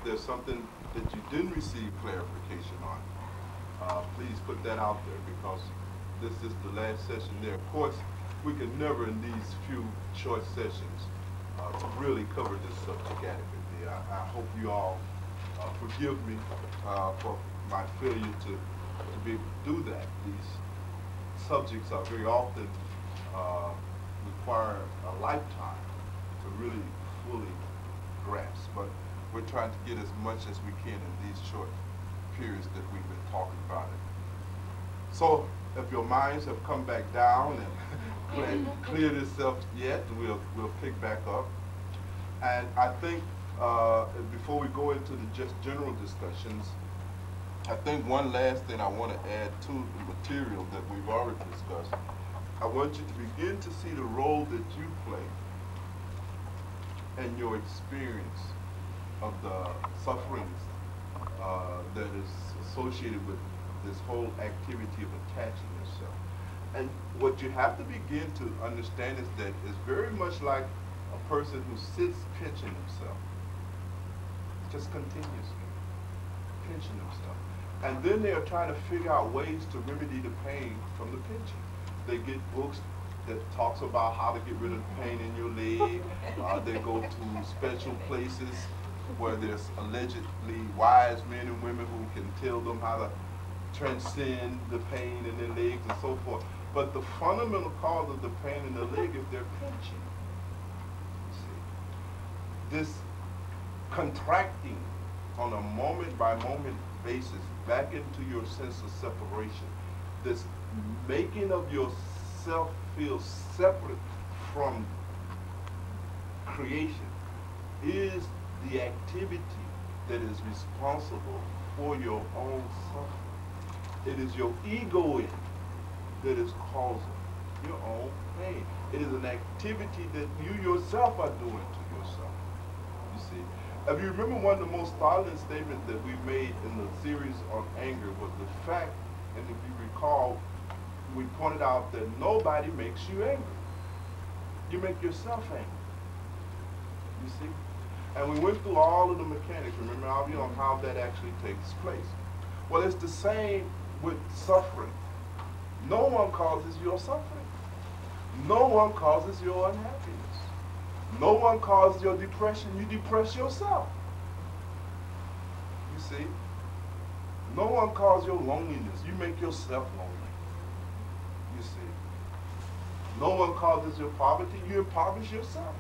there's something that you didn't receive clarification on, please put that out there, because this is the last session there. Of course, we can never in these few short sessions really cover this subject adequately. I hope you all forgive me for my failure to be able to do that. These subjects are very often require a lifetime to really fully grasp, but we're trying to get as much as we can in these short periods that we've been talking about it. So if your minds have come back down and cleared itself yet, we'll pick back up. And I think before we go into the just general discussions, I think one last thing I want to add to the material that we've already discussed. I want you to begin to see the role that you play and your experience of the sufferings that is associated with this whole activity of attaching yourself. And what you have to begin to understand is that it's very much like a person who sits pinching himself, just continuously pinching himself. And then they are trying to figure out ways to remedy the pain from the pinching. They get books that talks about how to get rid of the pain in your leg. They go to special places where there's allegedly wise men and women who can tell them how to transcend the pain in their legs and so forth. But the fundamental cause of the pain in the leg is their pinching. You see, this contracting on a moment-by-moment basis back into your sense of separation, this making of yourself feel separate from creation, is the activity that is responsible for your own suffering. It is your ego that is causing your own pain. It is an activity that you yourself are doing to yourself. You see, if you remember, one of the most startling statements that we made in the series on anger was the fact, and if you recall, we pointed out that nobody makes you angry. You make yourself angry. You see? And we went through all of the mechanics, remember, on how that actually takes place. Well, it's the same with suffering. No one causes your suffering. No one causes your unhappiness. No one causes your depression. You depress yourself. You see? No one causes your loneliness. You make yourself lonely. You see? No one causes your poverty. You impoverish yourself.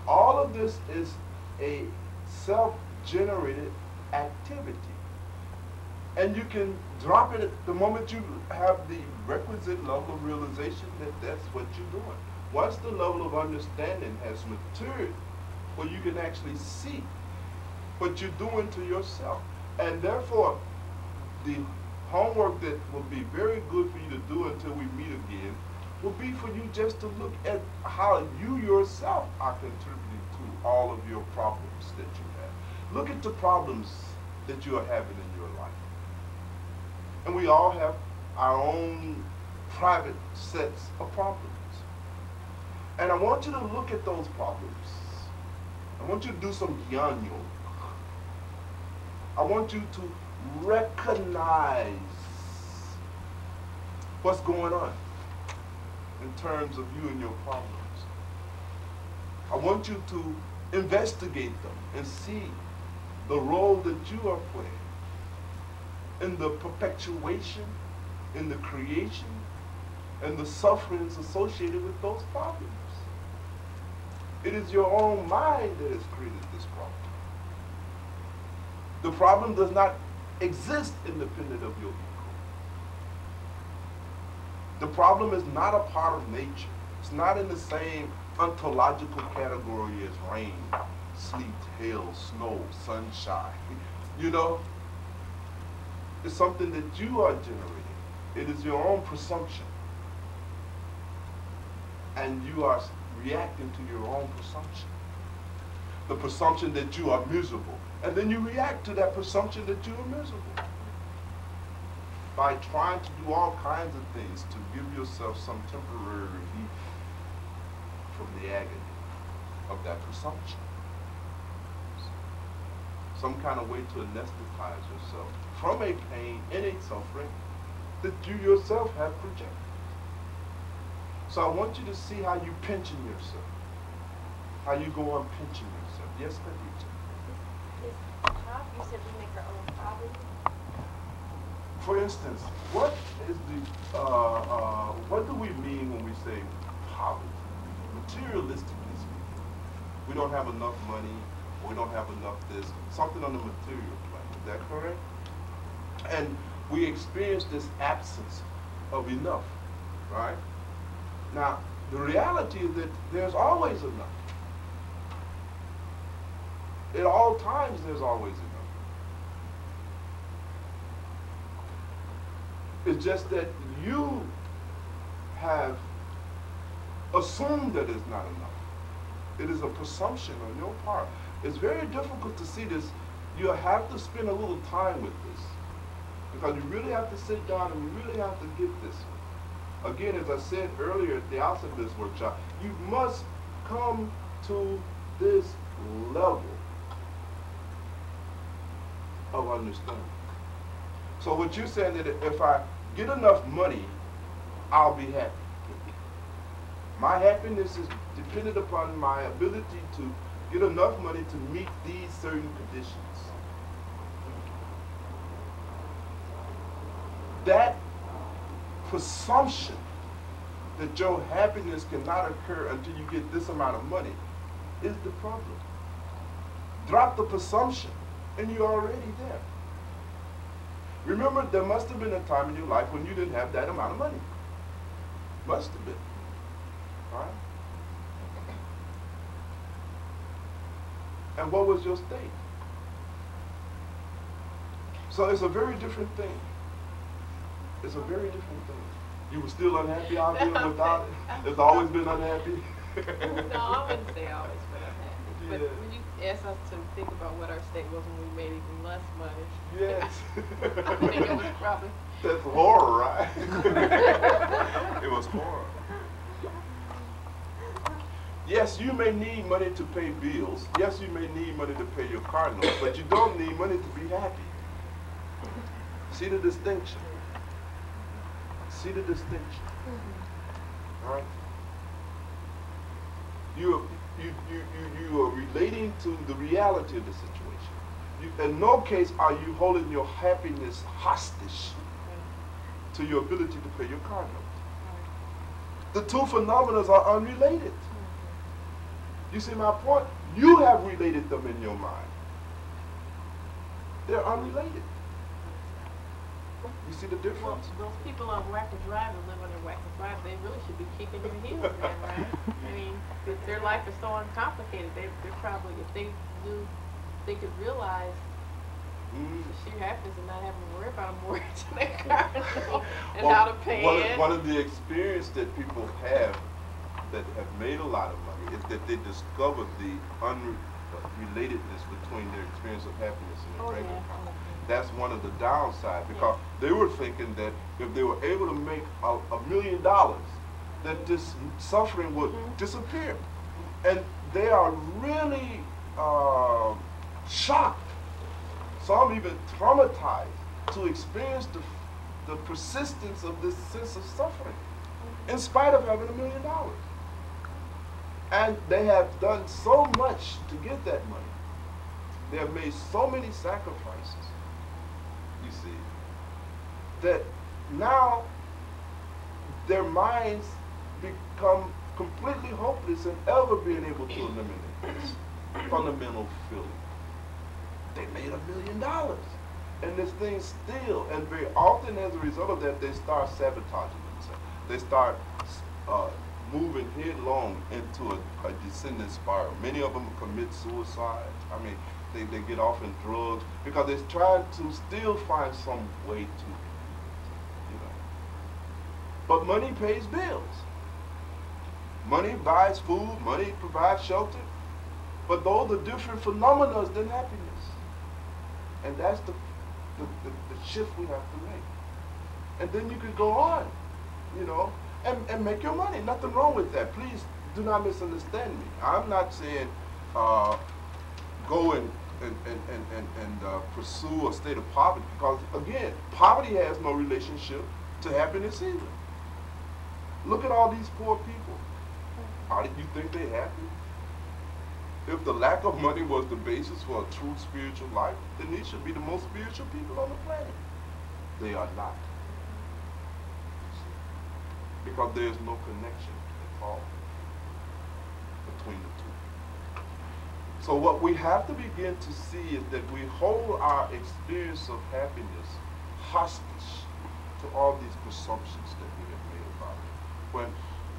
All of this is a self-generated activity. And you can drop it at the moment you have the requisite level of realization that that's what you're doing. Once the level of understanding has matured, where you can actually see what you're doing to yourself. And therefore, the homework that will be very good for you to do until we meet again will be for you just to look at how you yourself are contributing to all of your problems that you have. Look at the problems that you are having in your life. And we all have our own private sets of problems. And I want you to look at those problems. I want you to do some gyanyo. I want you to recognize what's going on in terms of you and your problems. I want you to investigate them and see the role that you are playing in the perpetuation, in the creation, and the sufferings associated with those problems. It is your own mind that has created this problem. The problem does not exist independent of your ego. The problem is not a part of nature. It's not in the same ontological category as rain, sleet, hail, snow, sunshine. You know, it's something that you are generating. It is your own presumption. And you are reacting to your own presumption. The presumption that you are miserable. And then you react to that presumption that you are miserable. By trying to do all kinds of things to give yourself some temporary relief from the agony of that presumption. some kind of way to anesthetize yourself from a pain and a suffering that you yourself have projected. So I want you to see how you pension yourself, how you go on pension yourself. Yes, Khadija? You said we make our own poverty. For instance, what is the what do we mean when we say poverty? Materialistically speaking, we don't have enough money, we don't have enough this, something on the material plane. Is that correct? And we experience this absence of enough, right? Now, the reality is that there's always enough. At all times, there's always enough. It's just that you have assumed that it's not enough. It is a presumption on your part. It's very difficult to see this. You have to spend a little time with this, because you really have to sit down and you really have to get this. Again, as I said earlier at the outset of this workshop, you must come to this level of understanding. So what you're saying that if I get enough money, I'll be happy. My happiness is dependent upon my ability to get enough money to meet these certain conditions. That presumption that your happiness cannot occur until you get this amount of money is the problem. Drop the presumption and you're already there. Remember, there must have been a time in your life when you didn't have that amount of money. Must have been. Right? And what was your state? So it's a very different thing. It's a very different thing. You were still unhappy out there without it? It's always been unhappy? No, I wouldn't say always been unhappy. But when you asked us to think about what our state was when we made even less money. Yes. I think it was probably... That's horror, right? It was horror. Yes, you may need money to pay bills. Yes, you may need money to pay your car notes, but you don't need money to be happy. See the distinction? See the distinction? All right? You are relating to the reality of the situation. In no case are you holding your happiness hostage to your ability to pay your car note. The two phenomena are unrelated. You see my point? You have related them in your mind. They're unrelated. You see the difference? Well, those people on Wacker Drive and live on their Wacker Drive, they really should be kicking their heels then, right? I mean, if their life is so uncomplicated, they're probably, if they knew, they could realize the sheer happiness of not having to worry about a mortgage in their car and how to pay it. One of the experience that people have that have made a lot of money is that they discovered the unrelatedness between their experience of happiness and their bank account. That's one of the downsides, because they were thinking that if they were able to make $1 million, that this suffering would disappear. And they are really shocked, some even traumatized, to experience the persistence of this sense of suffering, in spite of having $1 million. And they have done so much to get that money. They have made so many sacrifices, you see, that now their minds become completely hopeless in ever being able to eliminate this fundamental feeling. They made $1 million. And this thing still, and very often as a result of that, they start sabotaging themselves. They start moving headlong into a descending spiral. Many of them commit suicide. I mean, they get off in drugs because they're trying to still find some way to, you know. But money pays bills. Money buys food, money provides shelter. But those are different phenomena than happiness. And that's the shift we have to make. And then you could go on, you know, and make your money. Nothing wrong with that. Please do not misunderstand me. I'm not saying go and pursue a state of poverty, because again, poverty has no relationship to happiness either. Look at all these poor people. How do you think they're happy? If the lack of money was the basis for a true spiritual life, then these should be the most spiritual people on the planet. They are not. Because there's no connection at all between the two. So what we have to begin to see is that we hold our experience of happiness hostage to all these presumptions that we have made about it. When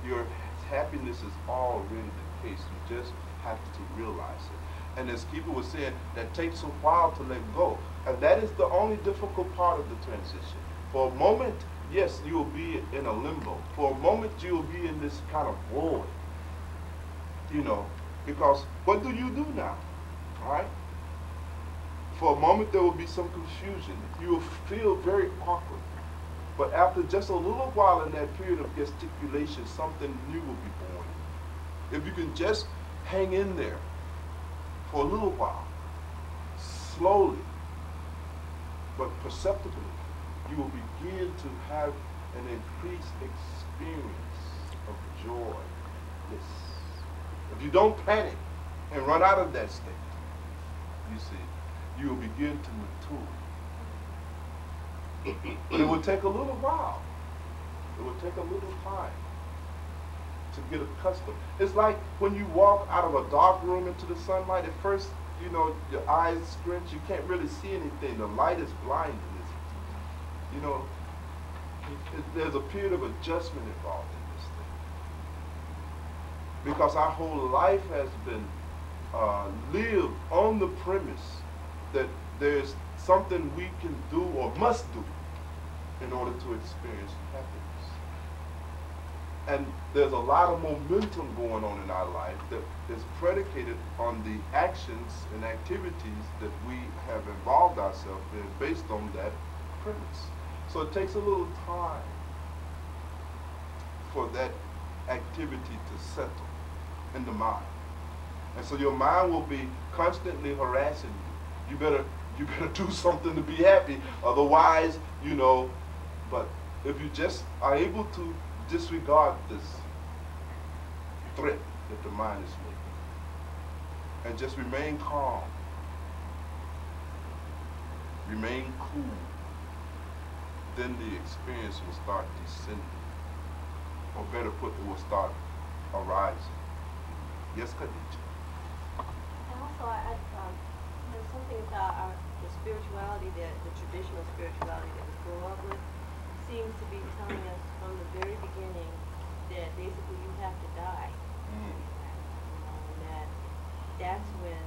your happiness is already the case, you just have to realize it. And as Keeper was saying, that takes a while to let go. And that is the only difficult part of the transition. For a moment, yes, you will be in a limbo. For a moment, you will be in this kind of void. You know, because what do you do now? Right? For a moment, there will be some confusion. You will feel very awkward. But after just a little while in that period of gesticulation, something new will be born. If you can just hang in there for a little while, slowly, but perceptibly, you will begin to have an increased experience of joy. Yes. If you don't panic and run out of that state, you see, you will begin to mature. But it will take a little while. It will take a little time to get accustomed. It's like when you walk out of a dark room into the sunlight. At first, you know, your eyes squint, you can't really see anything. The light is blinding. You know, there's a period of adjustment involved in this thing. Because our whole life has been lived on the premise that there's something we can do or must do in order to experience happiness. And there's a lot of momentum going on in our life that is predicated on the actions and activities that we have involved ourselves in based on that premise. So it takes a little time for that activity to settle in the mind. And so your mind will be constantly harassing you. You better do something to be happy, otherwise, you know. But if you just are able to disregard this threat that the mind is making and just remain calm, remain cool, then the experience will start descending. Or better put, it will start arising. Yes, Khadija? And also, there's something about the spirituality, the traditional spirituality that we grew up with, seems to be telling us from the very beginning that basically you have to die. You know, and that's when,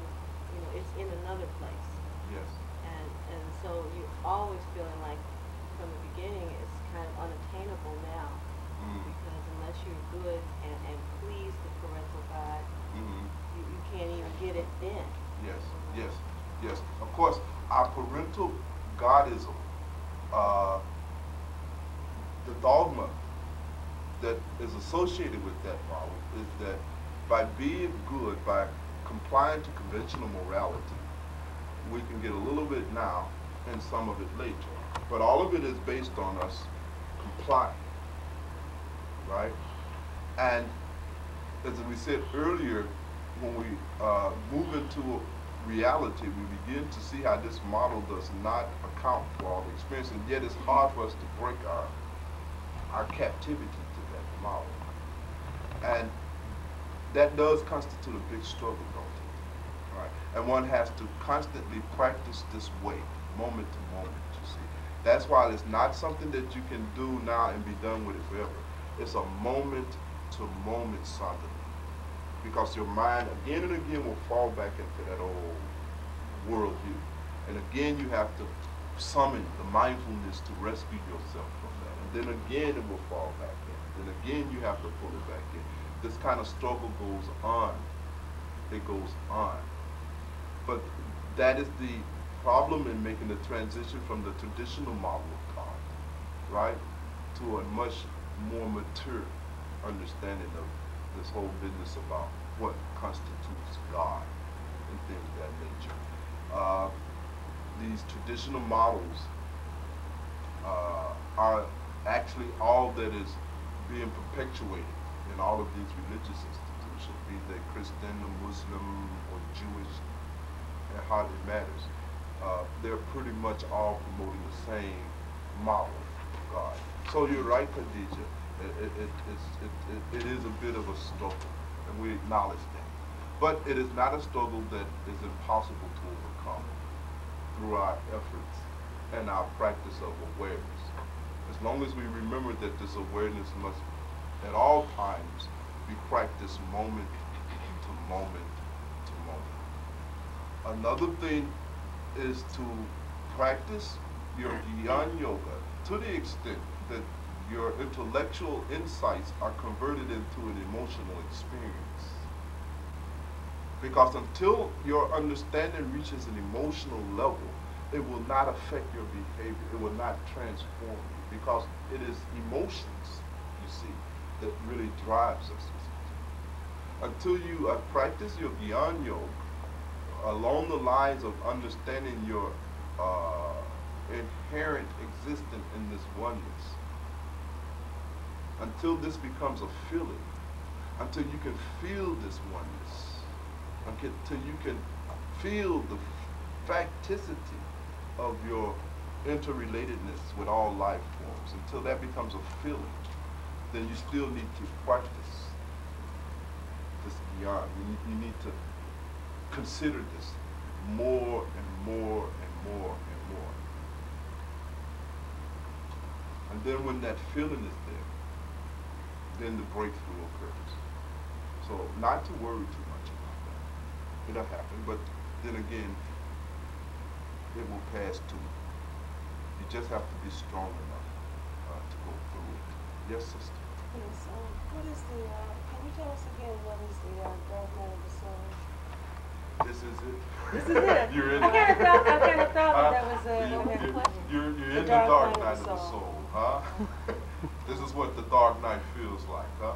you know, it's in another place. Yes. And so you're always feeling like from the beginning it's kind of unattainable now. Because unless you're good and please the parental God, you can't even get it then. Yes, yes, yes. Of course, our parental Godism, the dogma that is associated with that problem is that by being good, by complying to conventional morality, we can get a little bit now and some of it later. But all of it is based on us complying, right? And as we said earlier, when we move into reality, we begin to see how this model does not account for all the experience, and yet it's hard for us to break our captivity to that model. And that does constitute a big struggle, don't it? Right? And one has to constantly practice this way, moment to moment, you see. That's why it's not something that you can do now and be done with it forever. It's a moment to moment something. Because your mind again and again will fall back into that old worldview. And again you have to summon the mindfulness to rescue yourself from that. And then again it will fall back in. Then again you have to pull it back in. This kind of struggle goes on. It goes on. But that is the problem in making the transition from the traditional model of God, right, to a much more mature understanding of this whole business about what constitutes God and things of that nature. these traditional models are actually all that is being perpetuated in all of these religious institutions, be they Christian or Muslim or Jewish, it hardly matters. They're pretty much all promoting the same model of God. So you're right, Khadija. It is a bit of a struggle, and we acknowledge that. But it is not a struggle that is impossible to overcome through our efforts and our practice of awareness. As long as we remember that this awareness must at all times be practiced moment to moment to moment. Another thing is to practice your Gyan Yoga to the extent that your intellectual insights are converted into an emotional experience. Because until your understanding reaches an emotional level, it will not affect your behavior. It will not transform you. Because it is emotions, you see, that really drives us. Until you practice your Gyan Yoga along the lines of understanding your inherent existence in this oneness, until this becomes a feeling, until you can feel this oneness, until you can feel the facticity of your interrelatedness with all life forms, until that becomes a feeling, then you still need to practice this Gyan. You need to consider this more and more and more and more. And then when that feeling is there, then the breakthrough occurs. So not to worry too much about that. It'll happen, but then again, it will pass too. You just have to be strong enough to go through it. Yes, sister? Yes, what is the, can you tell us again what is the dark night of the soul? This is it. This is it. You're in I kind of thought that was you're in the dark night of the soul, huh? This is what the dark night feels like, huh?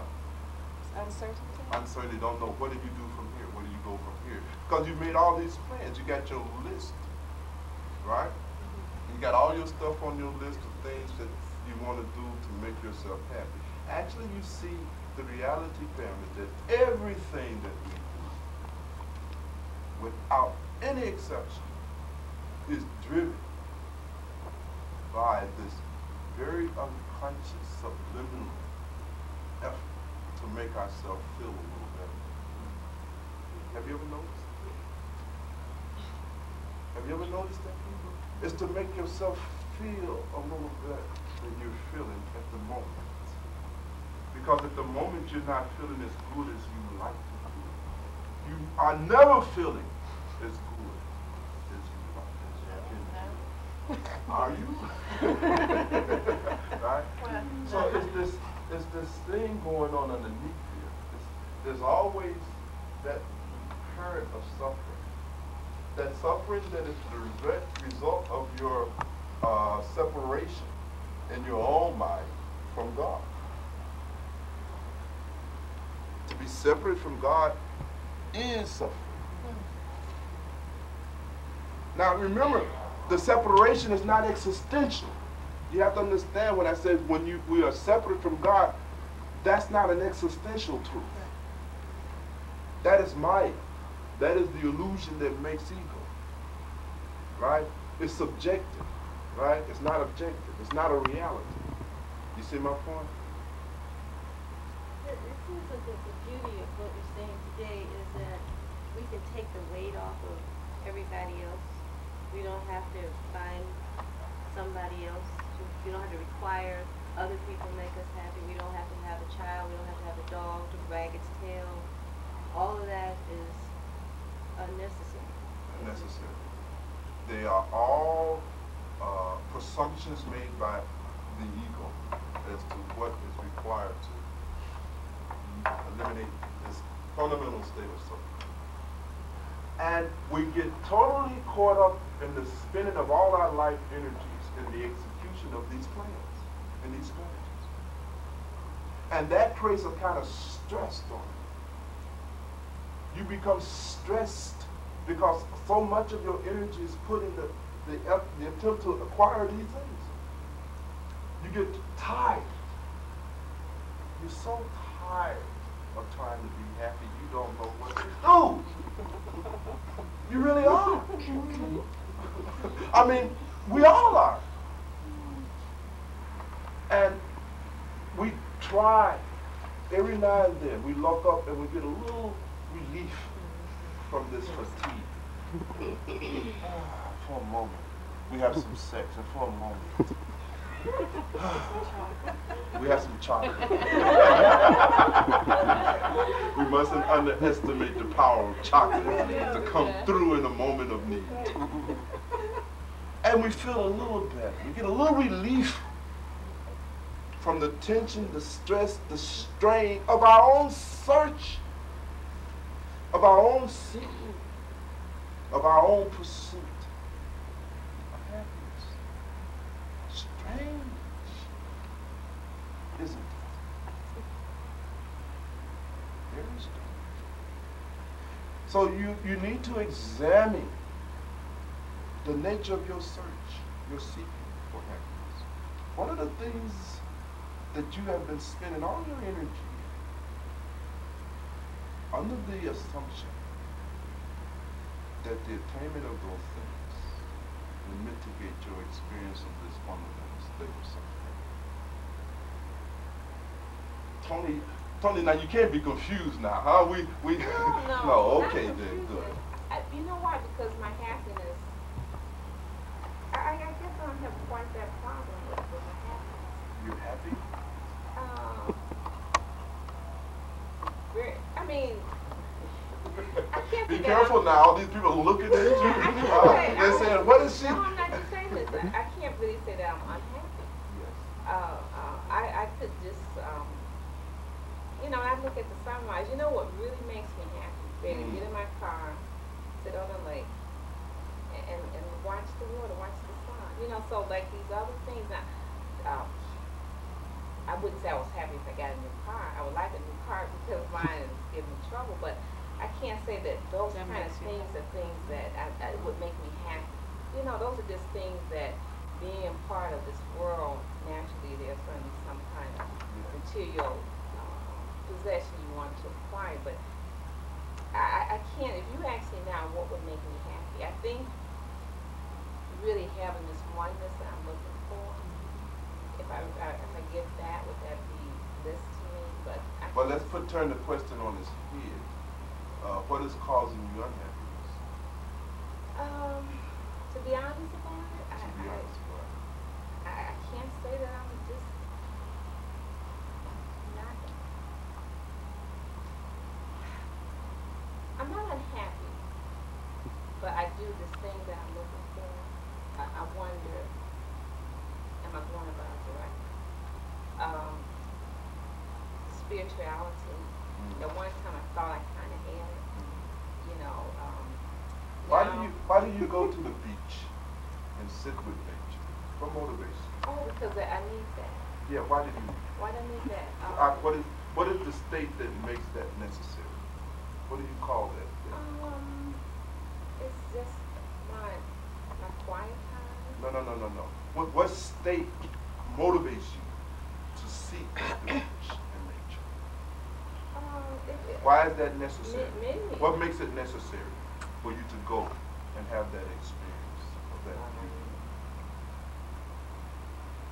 Uncertainty? Uncertainty, don't know what do you do from here, where do you go from here? Because you made all these plans, you got your list, right? You got all your stuff on your list of things that you want to do to make yourself happy. Actually, you see the reality, family, that everything that we do, without any exception, is driven by this very unconscious, subliminal effort to make ourselves feel a little better. Have you ever noticed? Have you ever noticed that? It's to make yourself feel a little better than you're feeling at the moment. Because at the moment you're not feeling as good as you would like to feel. You are never feeling as good as you like to feel. Are you? Right? So it's this thing going on underneath here. There's always that current of suffering. That suffering that is the direct result of your separation in your own mind from God. To be separate from God is suffering. Now remember, the separation is not existential. You have to understand when I said we are separate from God, that's not an existential truth. That is Maya. That is the illusion that makes ego. Right? It's subjective. Right? It's not objective. It's not a reality. You see my point? It seems like the beauty of what you're saying today is that we can take the weight off of everybody else. We don't have to find somebody else. We don't have to require other people to make us happy. We don't have to have a child. We don't have to have a dog to wag its tail. All of that is unnecessary. Unnecessary. They are all presumptions made by the ego as to what is required to eliminate this fundamental state of suffering. And we get totally caught up in the spinning of all our life energies in the execution of these plans and these strategies. And that creates a kind of stress on you. You become stressed because so much of your energy is put into the attempt to acquire these things. You get tired. You're so tired of trying to be happy, you don't know what to do. You really are. I mean, we all are. And we try, every now and then, we look up and we get a little relief from this fatigue. For a moment, we have some sex, and for a moment, we have some chocolate. We mustn't underestimate the power of chocolate to come through in a moment of need. And we feel a little better. We get a little relief from the tension, the stress, the strain of our own search, of our own seeking, of our own pursuit of happiness. Strange, isn't it? Very strange. So you need to examine the nature of your search, your seeking for happiness. One of the things that you have been spending all your energy under the assumption that the attainment of those things will mitigate your experience of this fundamental state of suffering. Tony, now you can't be confused now, huh? No, okay then, good. You know why? Because my happiness, I guess I don't have quite that problem with my happiness. You're happy? I mean, I can't be careful now. All these people are looking at you. They're saying, what is she? No, I'm not just saying this. I can't really say that I'm unhappy. Yes. I could just, I look at the sunrise. You know what really makes me happy? Baby, get in my car, sit on the lake, and watch the water, watch the sun. So like these other things. I wouldn't say I was happy if I got a new car. I would like a new car because mine is giving me trouble, but I can't say that those kind of things are things that would make me happy. Those are just things that being part of this world, naturally there's going to be some kind of material possession you want to acquire, but I can't, if you ask me now what would make me happy, I think really having this oneness that I'm looking for. If I get that, would that be bliss to me? But let's turn the question on its head. What is causing you unhappiness? To be honest about it, I can't say that I'm just not. I'm not unhappy, but I do this thing that I'm looking for. I wonder, am I going about it right? Spirituality. At one time I thought I kind of had it. Why do you go to the beach and sit with nature? What motivates you? Oh, because I need that. Yeah, why do you? Why do I need that? What is the state that makes that necessary? What do you call that? It's just my quiet time. No. What state motivates you to seek speech and nature? Why is that necessary? What makes it necessary for you to go and have that experience of that beauty?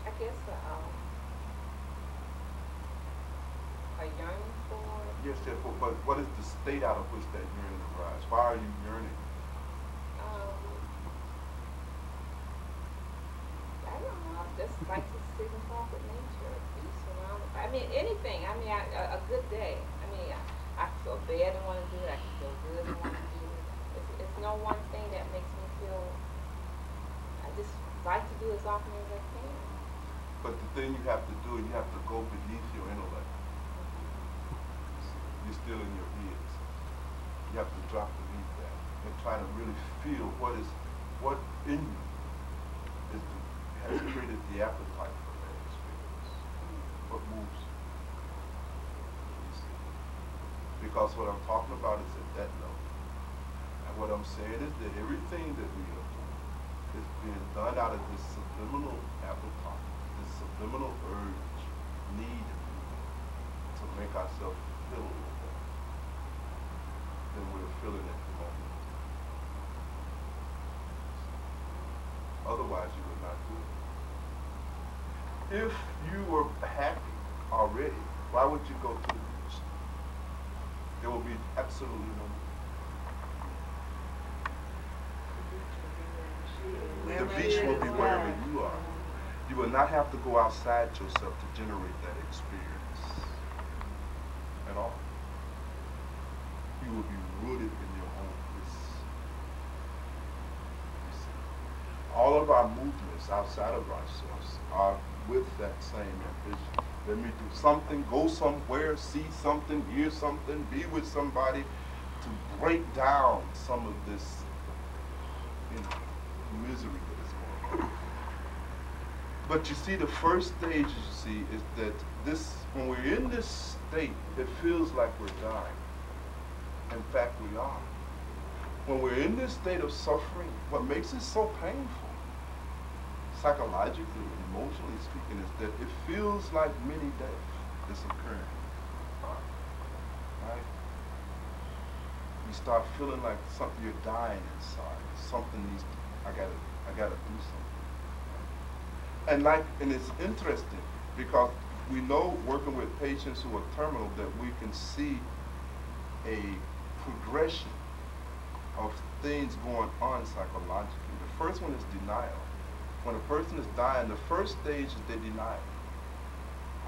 I guess a yearning for. Yes, but what is the state out of which that yearning arises? Why are you yearning? I don't know. I just like to sit and talk with nature, be surrounded. I mean, anything. I mean, a good day. I mean, I feel bad and want to do it. I can feel good and want to do it. It's no one thing that makes me feel. I just like to do as often as I can. But the thing you have to do, you have to go beneath your intellect. You're still in your heads. You have to drop beneath that and try to really feel what in you has created the appetite for that experience. What moves you? Because what I'm talking about is at that level. And what I'm saying is that everything that we are doing is being done out of this subliminal appetite, this subliminal urge, need to make ourselves feel a little better than we're feeling at the moment. Otherwise, you would not do it. If you were happy already, why would you go to the beach? There will be absolutely no need. The beach will be wherever you are. You will not have to go outside yourself to generate that experience at all. You will be rooted in your own bliss. You see, all of our movements outside of ourselves are with that same ambition. Let me do something, go somewhere, see something, hear something, be with somebody to break down some of this misery that is going on. But you see, the first stage, you see, is that this, when we're in this state, it feels like we're dying. In fact, we are. When we're in this state of suffering, what makes it so painful, psychologically and emotionally speaking, is that it feels like many deaths is occurring. Right? You start feeling like something, you're dying inside. Something needs to, I gotta do something. And it's interesting because we know, working with patients who are terminal, that we can see a progression of things going on psychologically. The first one is denial. When a person is dying, the first stage is they deny it.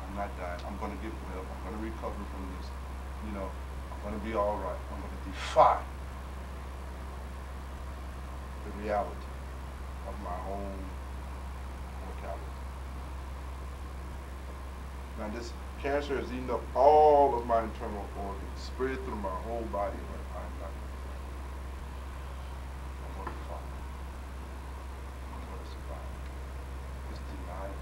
I'm not dying. I'm going to get well. I'm going to recover from this. You know, I'm going to be all right. I'm going to defy the reality of my own mortality. Now, this cancer has eaten up all of my internal organs, spread through my whole body. I'm not going to die. I'm going to defy. I'm going to survive. It's denial.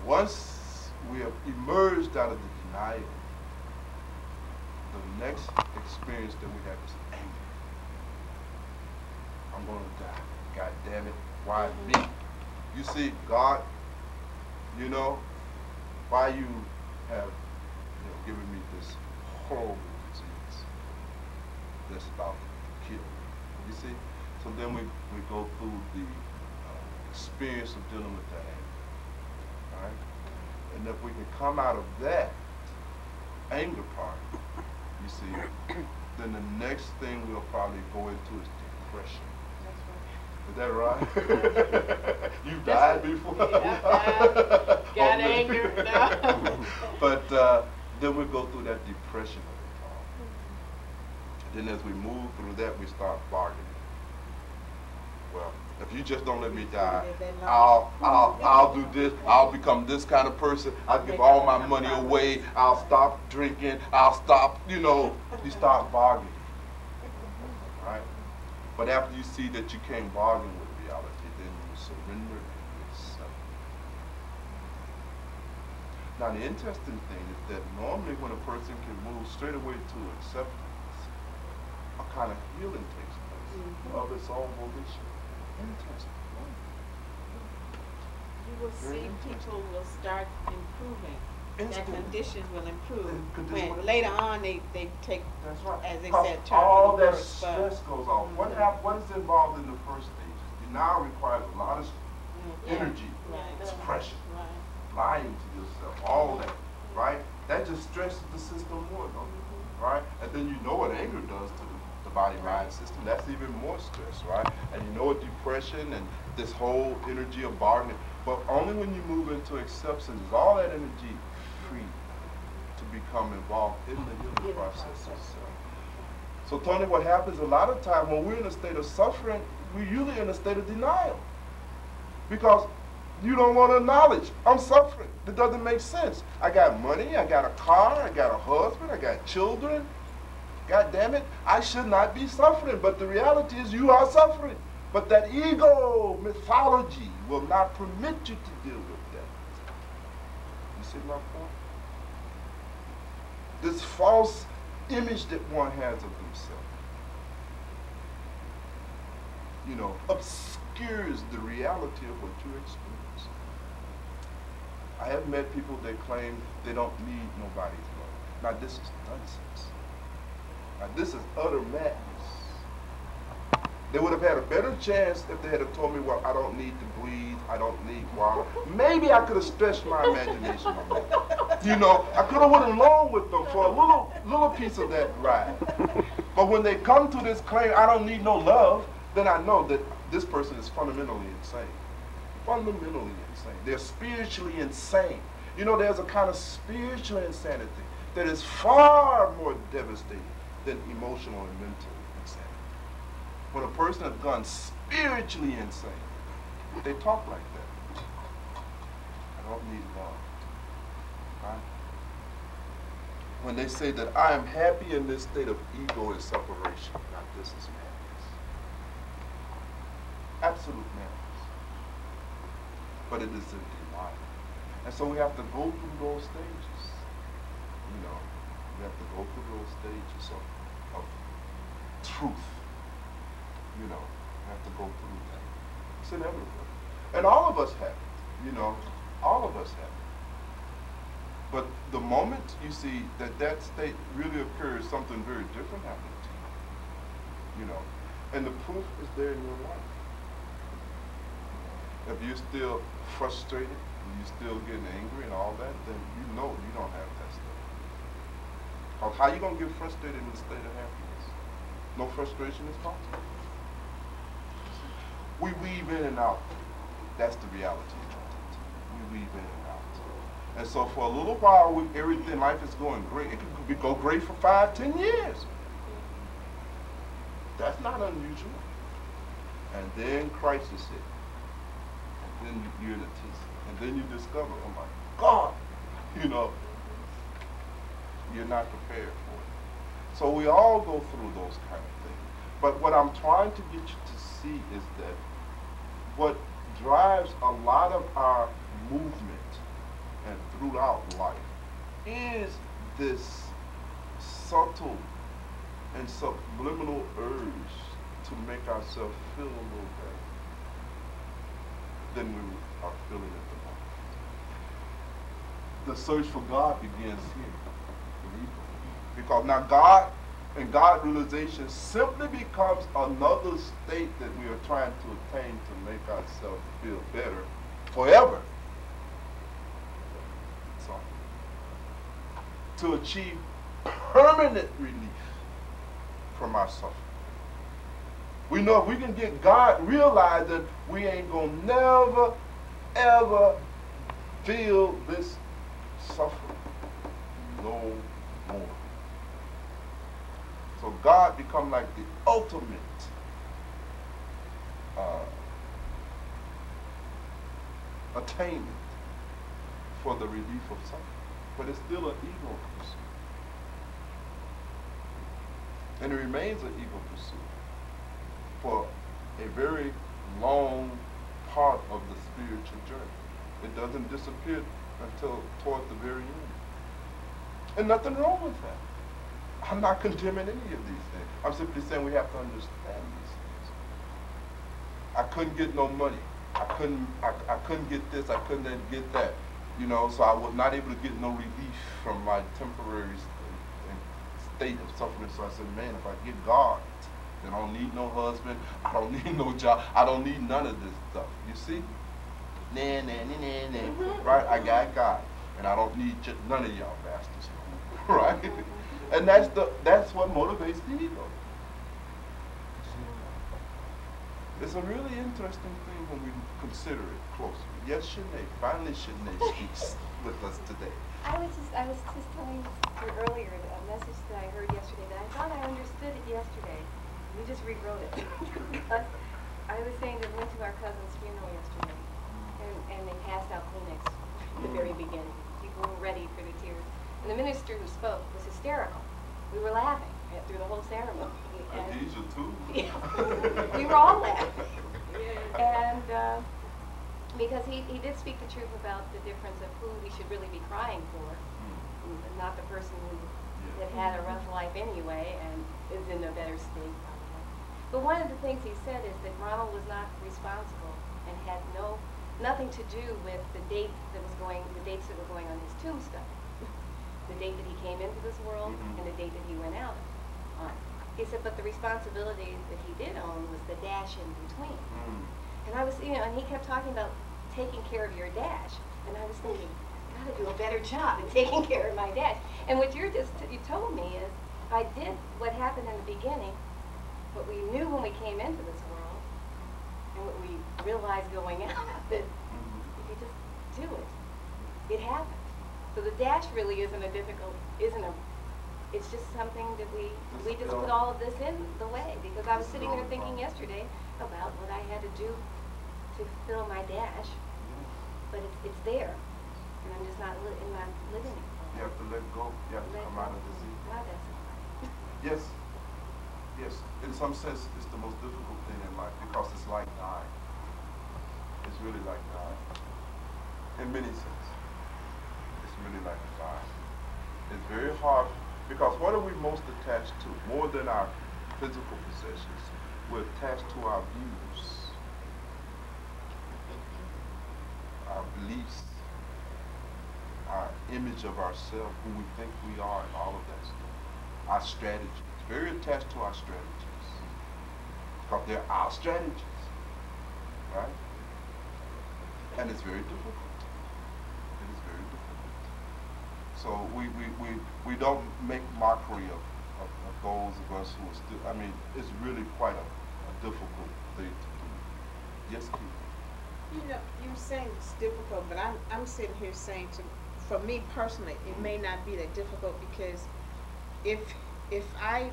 Once we have emerged out of the denial, the next experience that we have is anger. I'm going to die. God damn it. Why me? You see, God, you know, why you have given me this horrible disease that's about to kill me. You see? So then we go through the experience of dealing with that anger. All right? And if we can come out of that anger part, you see, then the next thing we'll probably go into is depression. Is that right? You've died before? Got anger. No. But then we go through that depression of it all. Then as we move through that, we start bargaining. Well, if you just don't let me die, I'll do this. I'll become this kind of person. I'll give all my money away. I'll stop drinking. I'll stop, you start bargaining. Right? But after you see that you can't bargain with reality, then you surrender and accept. Now, the interesting thing is that normally when a person can move straight away to acceptance, a kind of healing takes place of its own volition. Interesting. You will see people will start improving. Their conditions will improve. When later on they take, that's right, as they said, turn all for the that worse, stress goes off. What is involved in the first stage? Denial requires a lot of energy, suppression, lying to yourself, all that, right? That just stresses the system more, don't it? Right? And then you know what anger does to the body-mind system. That's even more stress, right? And you know what depression and this whole energy of bargaining. But only when you move into acceptance is all that energy free to become involved in the healing process itself. So Tony, what happens a lot of times when we're in a state of suffering, we're usually in a state of denial. Because you don't want to acknowledge, I'm suffering. That doesn't make sense. I got money, I got a car, I got a husband, I got children. God damn it, I should not be suffering. But the reality is you are suffering. But that ego mythology will not permit you to deal with that. You see my point? This false image that one has of themselves. obscures the reality of what you experience. I have met people that claim they don't need nobody's love. Now this is nonsense. Now this is utter madness. They would have had a better chance if they had have told me, well, I don't need to breathe, I don't need water. Maybe I could have stretched my imagination a little. I could have went along with them for a little piece of that ride. But when they come to this claim, I don't need no love, then I know that this person is fundamentally insane. Fundamentally insane. They're spiritually insane. There's a kind of spiritual insanity that is far more devastating than emotional and mental insanity. When a person has gone spiritually insane, they talk like that. I don't need love. Right? When they say that I am happy in this state of ego and separation, now this is madness. Absolute madness. But it is a denial. And so we have to go through those stages. We have to go through those stages of truth. We have to go through that. It's inevitable. And all of us have it. All of us have it. But the moment you see that state really occurs, something very different happens to you. And the proof is there in your life. If you're still frustrated, and you're still getting angry and all that, then you don't have that state. Because how you going to get frustrated in a state of happiness? No frustration is possible. We weave in and out. That's the reality of it. We weave in and out. And so for a little while, life is going great. It could go great for 5, 10 years. That's not unusual. And then crisis hit. And then you're in a tizzy. And then you discover, oh my God, you're not prepared for it. So we all go through those kind of things. But what I'm trying to get you to see is that what drives a lot of our movement and throughout life is this subtle and subliminal urge to make ourselves feel a little better than we are feeling at the moment. The search for God begins here. Because now God and God realization simply becomes another state that we are trying to attain to make ourselves feel better forever. So, to achieve permanent relief from our suffering. We know if we can get God realizing, we ain't gonna never, ever feel this suffering no more. So God become like the ultimate attainment for the relief of suffering. But it's still an ego pursuit. And it remains an ego pursuit for a very long part of the spiritual journey. It doesn't disappear until toward the very end. And nothing wrong with that. I'm not condemning any of these things. I'm simply saying we have to understand these things. I couldn't get no money. I couldn't get this. I couldn't get that. So I was not able to get no relief from my temporary state of suffering. So I said, man, if I get God, then I don't need no husband. I don't need no job. I don't need none of this stuff. You see? Right? I got God. And I don't need none of y'all bastards. Right? And that's what motivates the ego. It's a really interesting thing when we consider it closely. Yes, Shanae. Finally, Shanae speaks with us today. I was just telling you earlier a message that I heard yesterday that I thought I understood it yesterday. We just rewrote it. But I was saying that we went to our cousin's funeral yesterday, and they passed out Kleenex at the very beginning. People were ready for the tears. And the minister who spoke was hysterical. We were laughing through the whole ceremony. Khadijah too. We were all laughing. And because he did speak the truth about the difference of who we should really be crying for, and not the person who had a rough life anyway and is in a better state. But one of the things he said is that Ronald was not responsible and had nothing to do with the dates that were going on his tombstone. The date that he came into this world and the date that he went out on. He said, but the responsibility that he did own was the dash in between. And I was, and he kept talking about taking care of your dash. And I was thinking, I gotta do a better job at taking care of my dash. And what you told me is, I did what happened in the beginning, what we knew when we came into this world, and what we realized going out of it, if you just do it, it happens. So the dash really it's just something that we just put all of this in the way. Because I was sitting there thinking yesterday about what I had to do to fill my dash, but it's there, and I'm just not living it. You have to let go. You have to come out of the sea. Wow, that's hard. Yes. Yes. In some sense, it's the most difficult thing in life because it's like dying. It's really like dying. In many senses, it's really like dying. It's very hard because what are we most attached to? More than our physical possessions, we're attached to our views, our beliefs, our image of ourselves, who we think we are, and all of that stuff. Our strategies. Very attached to our strategies. Because they're our strategies. Right? And it's very difficult. It is very difficult. So we don't make mockery of those of us who are still, I mean, it's really quite a difficult thing to do. Yes, Keith? You know, you're saying it's difficult, but I'm sitting here saying, for me personally, it may not be that difficult, because if I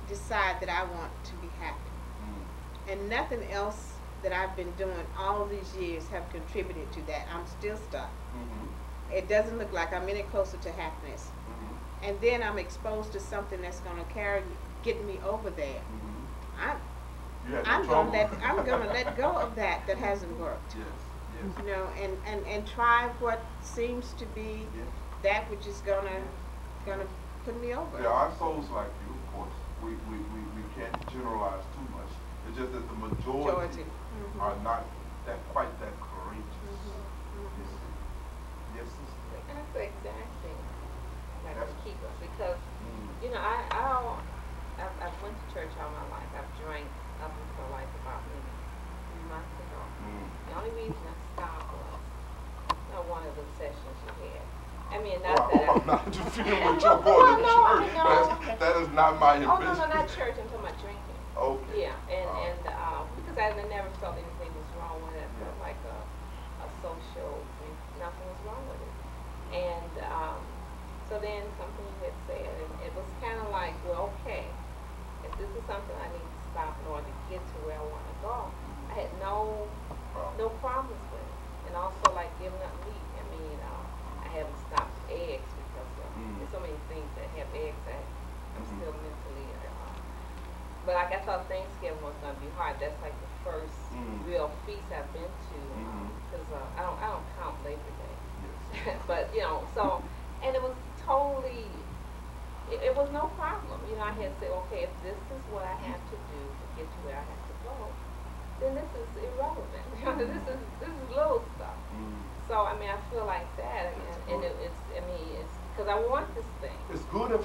decide that I want to be happy, and nothing else that I've been doing all these years have contributed to that, I'm still stuck. It doesn't look like I'm any closer to happiness. And then I'm exposed to something that's going to get me over there. I'm gonna let go of that hasn't worked. Yes. You know, and try what seems to be that which is gonna put me over. There are souls like you, of course. We can't generalize too much. It's just that the majority are not quite that courageous. Yes, sister. That's the exact thing. Like to keep us, because you know, I've went to church all my life. I've drank up until like about maybe 3 months ago. The only reason I stopped was one of the sessions you had. I mean, not that I'm not interfering with your going to church. That is not my ambition. Oh, no, not church. I'm talking about drinking. Okay. Yeah, and because I never felt anything was wrong with it. I felt like a social thing. Nothing was wrong with it. And so then something you had said, and it was kind of like, well, okay, if this is something I need to stop in order to get to where I want to go, I had no problems with it. And also like giving up meat. I mean, I haven't stopped eggs because there's so many things that have eggs that I'm still mentally. But like I thought Thanksgiving was going to be hard. That's like the first real feast I've been to, because I don't count Labor Day. Yes. But so, and it was totally. It was no problem. I had to say, okay, if this is what I have to do to get to where I have to go, then this is irrelevant. This is little stuff. So I mean, I feel like that, and it's because I want this thing. It's good if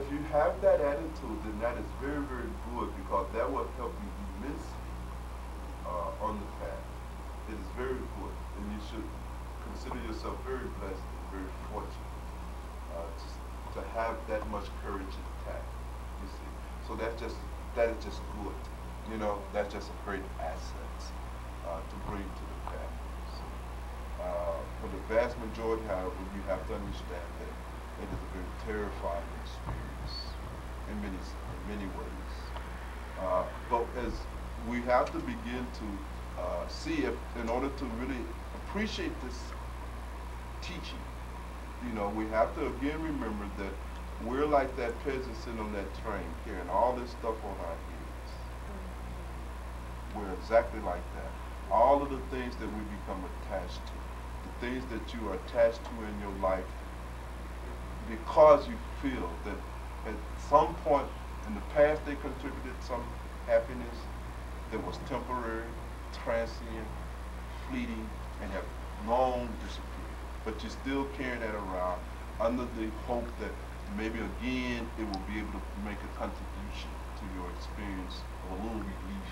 you have that attitude, then that is very, very good, because that will help you immensely on the path. It is very good, and you should consider yourself very blessed and very fortunate to have that much courage intact. You see, so that is just good. That's just a great asset to bring to the path. So, for the vast majority, however, you have to understand that it is a very terrifying experience in many ways. But as we have to begin to see, if in order to really appreciate this teaching, we have to again remember that we're like that peasant sitting on that train carrying all this stuff on our heads. We're exactly like that. All of the things that we become attached to, the things that you are attached to in your life, because you feel that at some point in the past they contributed some happiness that was temporary, transient, fleeting, and have long disappeared. But you're still carrying that around under the hope that maybe again it will be able to make a contribution to your experience of a little relief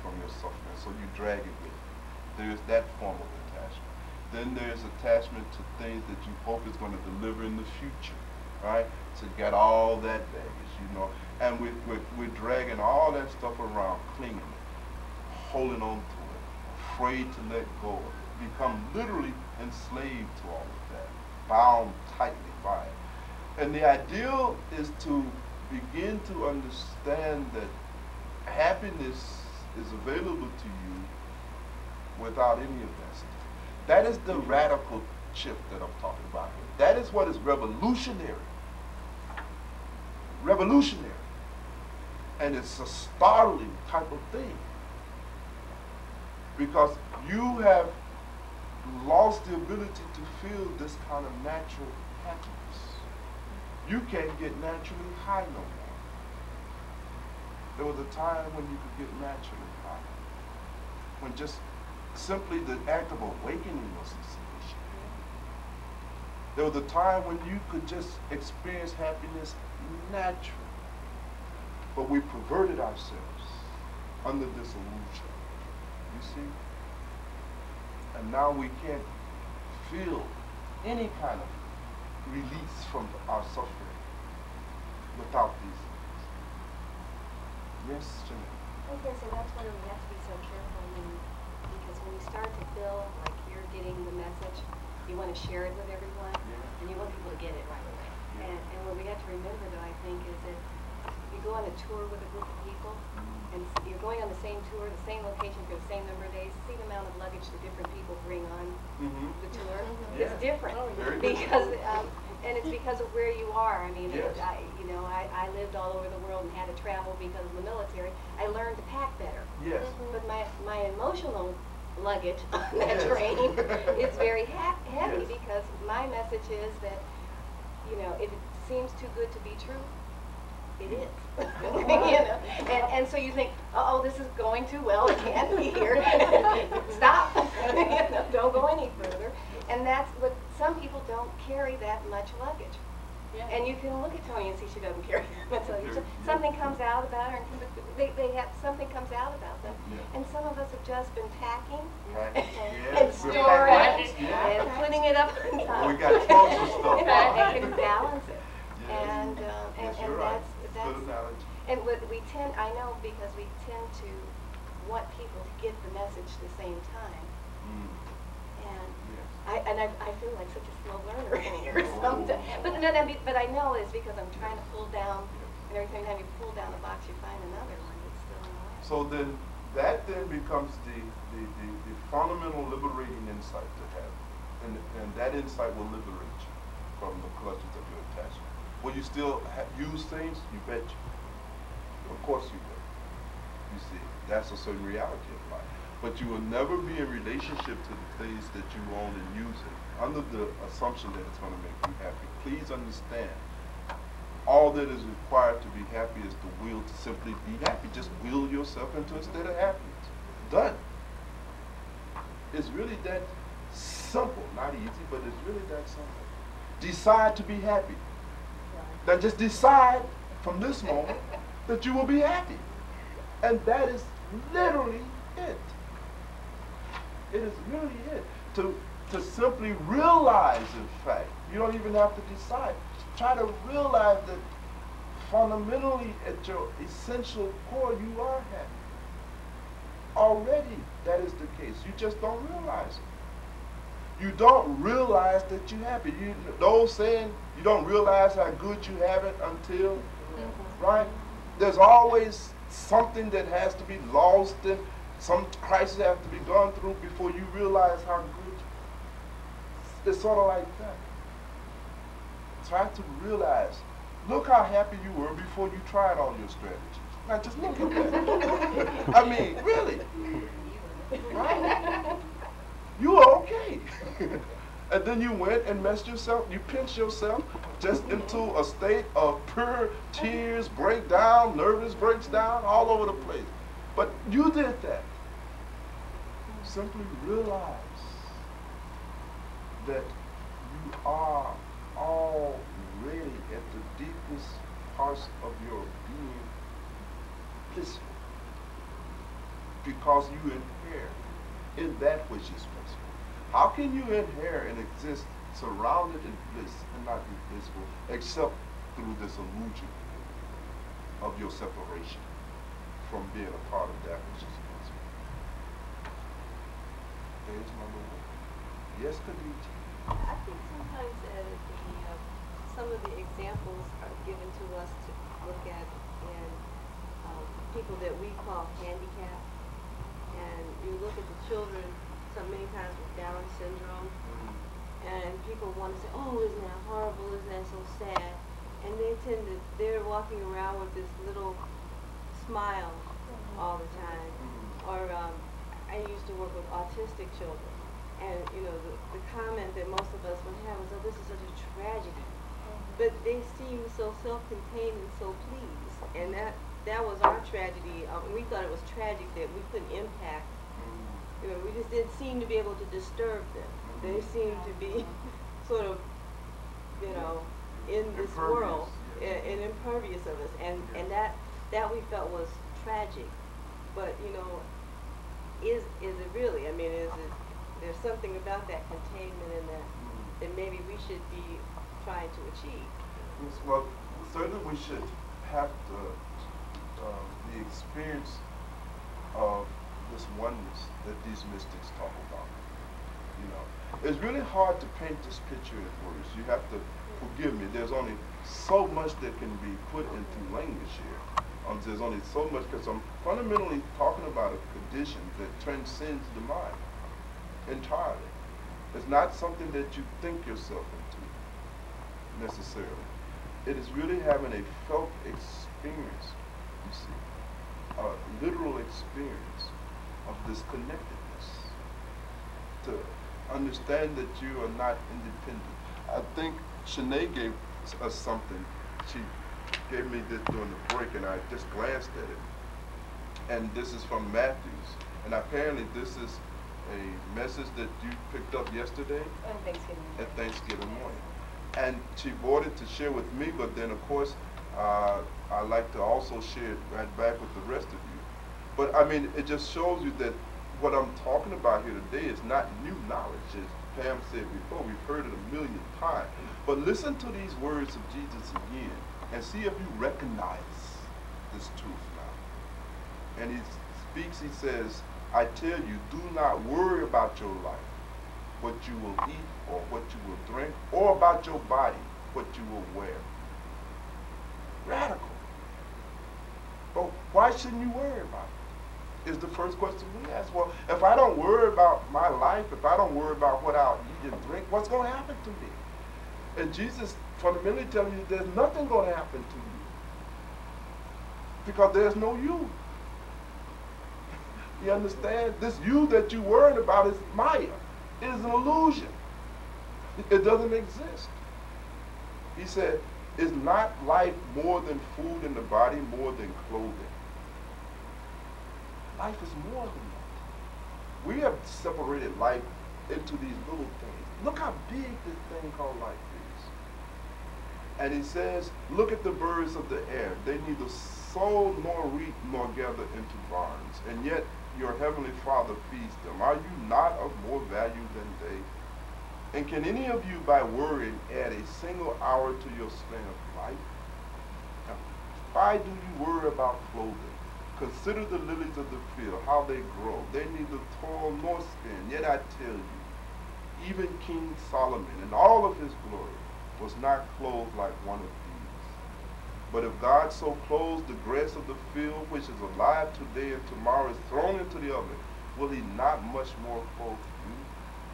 from your suffering. So you drag it with you. There's that form of attachment. Then there's attachment to things that you hope is going to deliver in the future, right? So you got all that baggage, you know, and we're dragging all that stuff around, clinging it, holding on to it, afraid to let go of it, become literally enslaved to all of that, bound tightly by it. And the ideal is to begin to understand that happiness is available to you without any of that stuff. That is the radical shift that I'm talking about here. That is what is revolutionary. Revolutionary. And it's a startling type of thing. Because you have lost the ability to feel this kind of natural happiness. You can't get naturally high no more. There was a time when you could get naturally high. When just simply the act of awakening was sufficient. There was a time when you could just experience happiness naturally. But we perverted ourselves under this illusion. You see? And now we can't feel any kind of release from our suffering without these things. Yes, Jeanette? I guess, and that's why we have to be so careful because when you start to feel like you're getting the message, you want to share it with everyone, and you want people to get it right away. And what we have to remember, though, I think, is that you go on a tour with a group of people, and you're going on the same tour, the same location for the same number of days, the same amount of luggage that different people bring on the tour. It's different because, and it's because of where you are. I mean, I lived all over the world and had to travel because of the military. I learned to pack better. Yes. But my emotional luggage on that train is very heavy because my message is that, if it seems too good to be true, it is. And so you think, oh, this is going too well, it can't be here. Stop. Don't go any further. And that's what some people don't carry that much luggage. Yeah. And you can look at Tony and see she doesn't carry that much luggage. Something comes out about her, and they have something comes out about them. Yeah. And some of us have just been packing and storing and putting it up. We got tons of stuff. And can balance it. Yes. And right. that's and what we tend, I know, because we tend to want people to get the message at the same time. And I feel like such a slow learner in here sometimes. But I know it's because I'm trying to pull down, and every time you pull down a box, you find another one that's still in the way. So then that becomes the fundamental liberating insight to have. And that insight will liberate you from the clutches of your attachment. Will you still use things? You bet you. Of course you will. You see, that's a certain reality of life. But you will never be in relationship to the things that you own and use it under the assumption that it's going to make you happy. Please understand, all that is required to be happy is the will to simply be happy. Just will yourself into a state of happiness. Done. It's really that simple. Not easy, but it's really that simple. Decide to be happy. Now just decide from this moment that you will be happy. And that is literally it. It is really it. To simply realize, in fact, you don't even have to decide. Try to realize that fundamentally at your essential core you are happy. Already that is the case. You just don't realize it. You don't realize that you're happy. The old saying, you don't realize how good you have it until, right? There's always something that has to be lost and some crisis has to be gone through before you realize how good. It's sort of like that. Try to realize, look how happy you were before you tried all your strategies. Now just look at that. I mean, really. Right? You were okay. And then you went and messed yourself, you pinched yourself, just into a state of pure tears, breakdown, nervous breaks down, all over the place. But you did that. Simply realize that you are already at the deepest parts of your being blissful, because you inhere in that which is blissful. How can you inhere and exist surrounded in bliss and not be blissful except through this illusion of your separation from being a part of that which is blissful? There's number one. Yes, Khadija? I think sometimes some of the examples are given to us to look at in people that we call handicapped. And you look at the children so many times with Down syndrome, and people want to say, oh, isn't that horrible, isn't that so sad? And they're walking around with this little smile all the time. Or I used to work with autistic children, and the comment that most of us would have was, oh, this is such a tragedy. But they seem so self-contained and so pleased, and that was our tragedy. We thought it was tragic that we couldn't impact. We just didn't seem to be able to disturb them. They seemed to be sort of, in this world, and impervious of us, and that we felt was tragic. But is it really? I mean, there's something about that containment and that maybe we should be trying to achieve. Well, certainly we should have the experience of this oneness that these mystics talk about. It's really hard to paint this picture in words. You have to forgive me. There's only so much that can be put into language here. There's only so much, because I'm fundamentally talking about a condition that transcends the mind entirely. It's not something that you think yourself into necessarily. It is really having a felt experience, you see, a literal experience of this connectedness, to understand that you are not independent. I think Shanae gave us something. She gave me this during the break, and I just glanced at it. And this is from Matthews. And apparently this is a message that you picked up yesterday at Thanksgiving morning. And she brought it to share with me, but then of course I like to also share it right back with the rest of you. But I mean, it just shows you that what I'm talking about here today is not new knowledge. As Pam said before, we've heard it a million times. But listen to these words of Jesus again and see if you recognize this truth now. And he speaks, he says, I tell you, do not worry about your life, what you will eat or what you will drink, or about your body, what you will wear. Radical. But why shouldn't you worry about it? Is the first question we ask. Well, if I don't worry about my life, if I don't worry about what I'll eat and drink, what's going to happen to me? And Jesus fundamentally telling you there's nothing going to happen to you, because there's no you. You understand? This you that you're worried about is Maya. It is an illusion. It doesn't exist. He said, is not life more than food and the body more than clothing? Life is more than that. We have separated life into these little things. Look how big this thing called life is. And he says, look at the birds of the air. They neither sow nor reap nor gather into barns, and yet your heavenly Father feeds them. Are you not of more value than they? And can any of you, by worrying, add a single hour to your span of life? Now, why do you worry about clothing? Consider the lilies of the field, how they grow. They neither toil nor spin. Yet I tell you, even King Solomon in all of his glory was not clothed like one of these. But if God so clothes the grass of the field, which is alive today and tomorrow is thrown into the oven, will he not much more clothe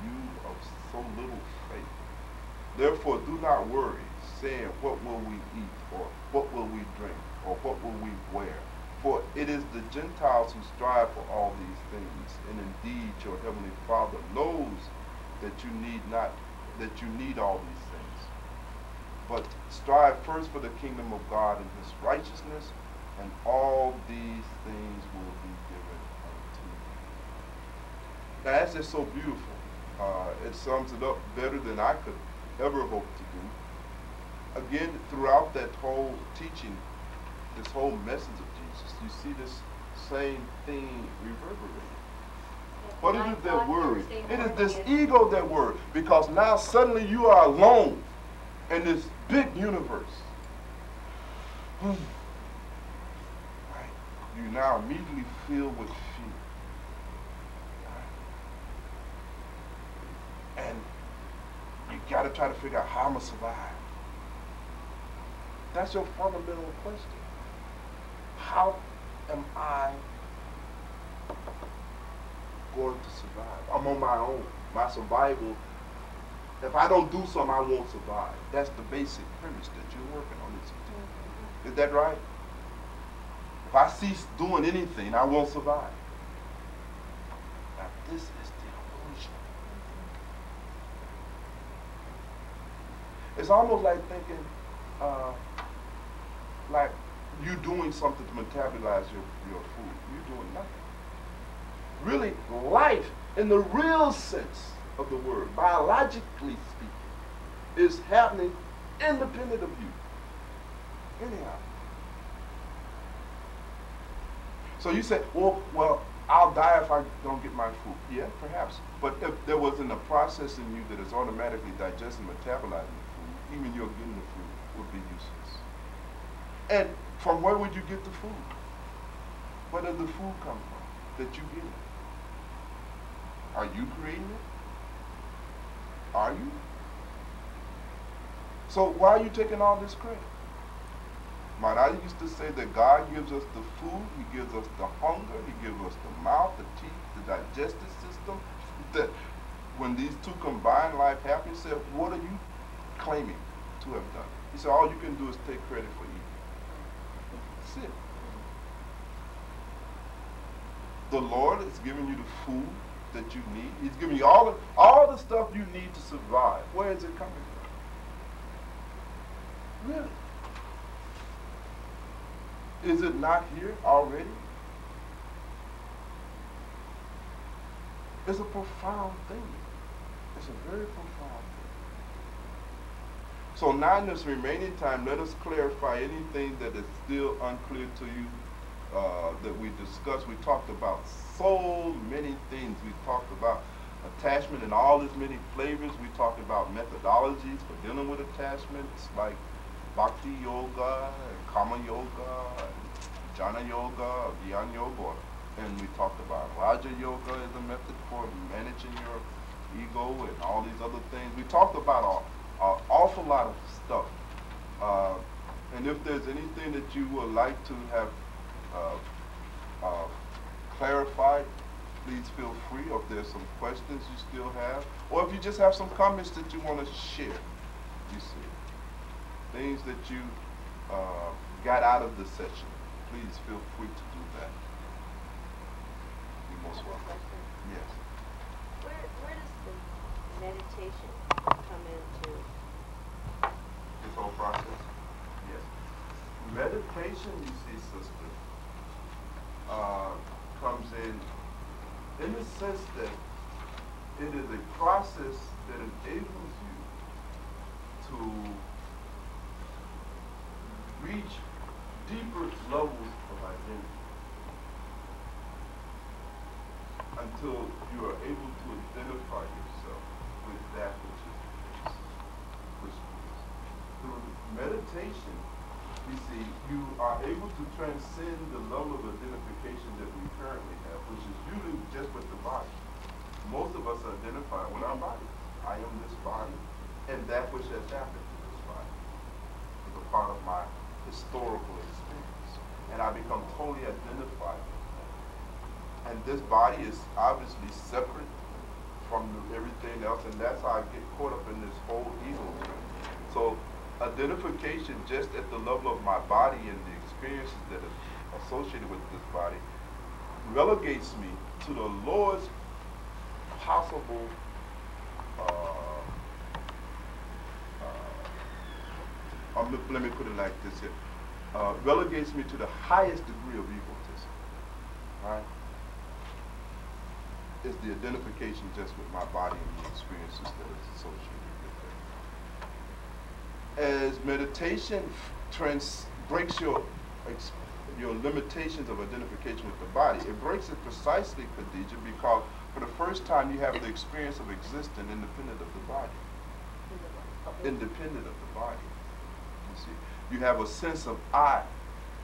you of so little faith? Therefore do not worry, saying, what will we eat, or what will we drink, or what will we wear? For it is the Gentiles who strive for all these things, and indeed your heavenly Father knows that you need all these things. But strive first for the kingdom of God and his righteousness, and all these things will be given unto you. Now that's just so beautiful. It sums it up better than I could ever hope to do. Again, throughout that whole teaching, this whole message of Jesus, you see this same thing reverberating. What is it that worries? It is this ego that worries, because now suddenly you are alone in this big universe. Right. You now immediately filled with fear. Right. And you got to try to figure out how I'm going to survive. That's your fundamental question. How am I going to survive? I'm on my own. My survival, if I don't do something, I won't survive. That's the basic premise that you're working on. Is that right? If I cease doing anything, I won't survive. Now, this is the illusion. It's almost like thinking, like you doing something to metabolize your food. You're doing nothing. Really, life in the real sense of the word, biologically speaking, is happening independent of you. Anyhow. So you say, well, I'll die if I don't get my food. Yeah, perhaps. But if there wasn't a process in you that is automatically digesting, metabolizing the food, even your getting the food would be useless. And from where would you get the food? Where does the food come from that you get it? Are you creating it? Are you? So why are you taking all this credit? I used to say that God gives us the food, he gives us the hunger, he gives us the mouth, the teeth, the digestive system. That when these two combine, life happens. He said, what are you claiming to have done? He said, all you can do is take credit for eating. That's it. The Lord is giving you the food that you need. He's giving you all the stuff you need to survive. Where is it coming from? Really? Is it not here already? It's a profound thing. It's a very profound thing. So now in this remaining time, let us clarify anything that is still unclear to you that we discussed. We talked about so many things. We talked about attachment in all its many flavors. We talked about methodologies for dealing with attachments, like Bhakti Yoga, and Kama Yoga, and Jnana Yoga, Dhyan Yoga. And we talked about Raja Yoga as a method for managing your ego and all these other things. We talked about an awful lot of stuff. And if there's anything that you would like to have clarified, please feel free. Or if there's some questions you still have, or if you just have some comments that you want to share, you see. Things that you got out of the session, please feel free to do that. You're most welcome. Yes. Where does the meditation come into This whole process? Yes. Meditation, you see, sister, comes in the sense that it is a process that enables you to reach deeper levels of identity until you are able to identify yourself with that which is through meditation. You see, you are able to transcend the level of identification that we currently have, which is usually just with the body. Most of us identify with our body. I am this body, and that which has happened to this body is a part of my historical experience, and I become totally identified with that. And this body is obviously separate from everything else, and that's how I get caught up in this whole ego thing. So identification just at the level of my body and the experiences that are associated with this body relegates me to the lowest possible let me put it like this here, relegates me to the highest degree of egotism, right? Is the identification just with my body and the experiences that is associated with it. As meditation breaks your limitations of identification with the body, it breaks it precisely, Khadija, because for the first time you have the experience of existing independent of the body. Independent of the body. You see, you have a sense of I